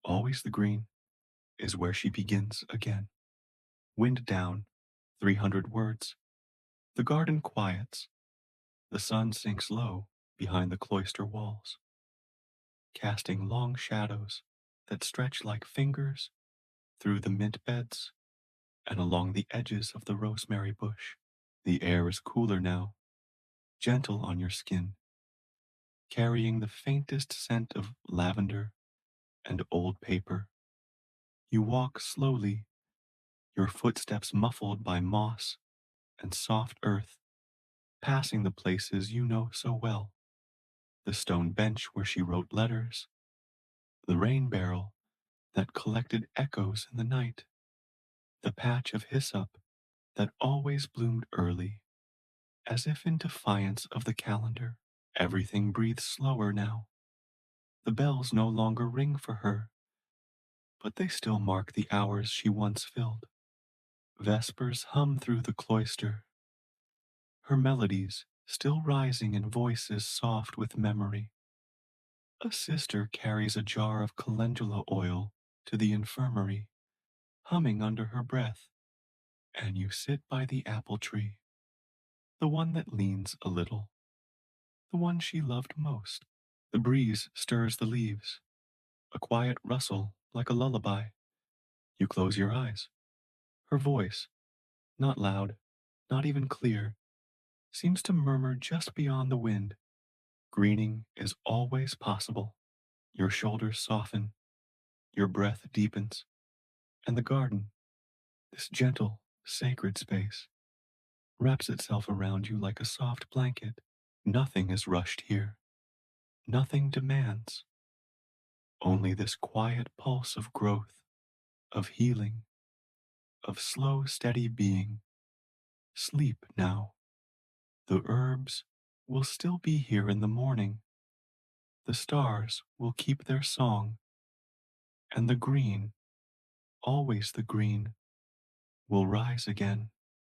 always the green, is where she begins again. Wind down, 300 words. The garden quiets. The sun sinks low behind the cloister walls, casting long shadows that stretch like fingers through the mint beds and along the edges of the rosemary bush. The air is cooler now, gentle on your skin, carrying the faintest scent of lavender and old paper. You walk slowly, your footsteps muffled by moss and soft earth, passing the places you know so well. The stone bench where she wrote letters, the rain barrel that collected echoes in the night, the patch of hyssop that always bloomed early, as if in defiance of the calendar. Everything breathes slower now. The bells no longer ring for her, but they still mark the hours she once filled. Vespers hum through the cloister, her melodies still rising in voices soft with memory. A sister carries a jar of calendula oil to the infirmary, humming under her breath, and you sit by the apple tree, the one that leans a little, the one she loved most. The breeze stirs the leaves, a quiet rustle like a lullaby. You close your eyes. Her voice, not loud, not even clear, seems to murmur just beyond the wind. Greening is always possible. Your shoulders soften, your breath deepens, and the garden, this gentle, sacred space, wraps itself around you like a soft blanket. Nothing is rushed here. Nothing demands. Only this quiet pulse of growth, of healing, of slow, steady being. Sleep now. The herbs will still be here in the morning. The stars will keep their song. And the green, always the green, will rise again.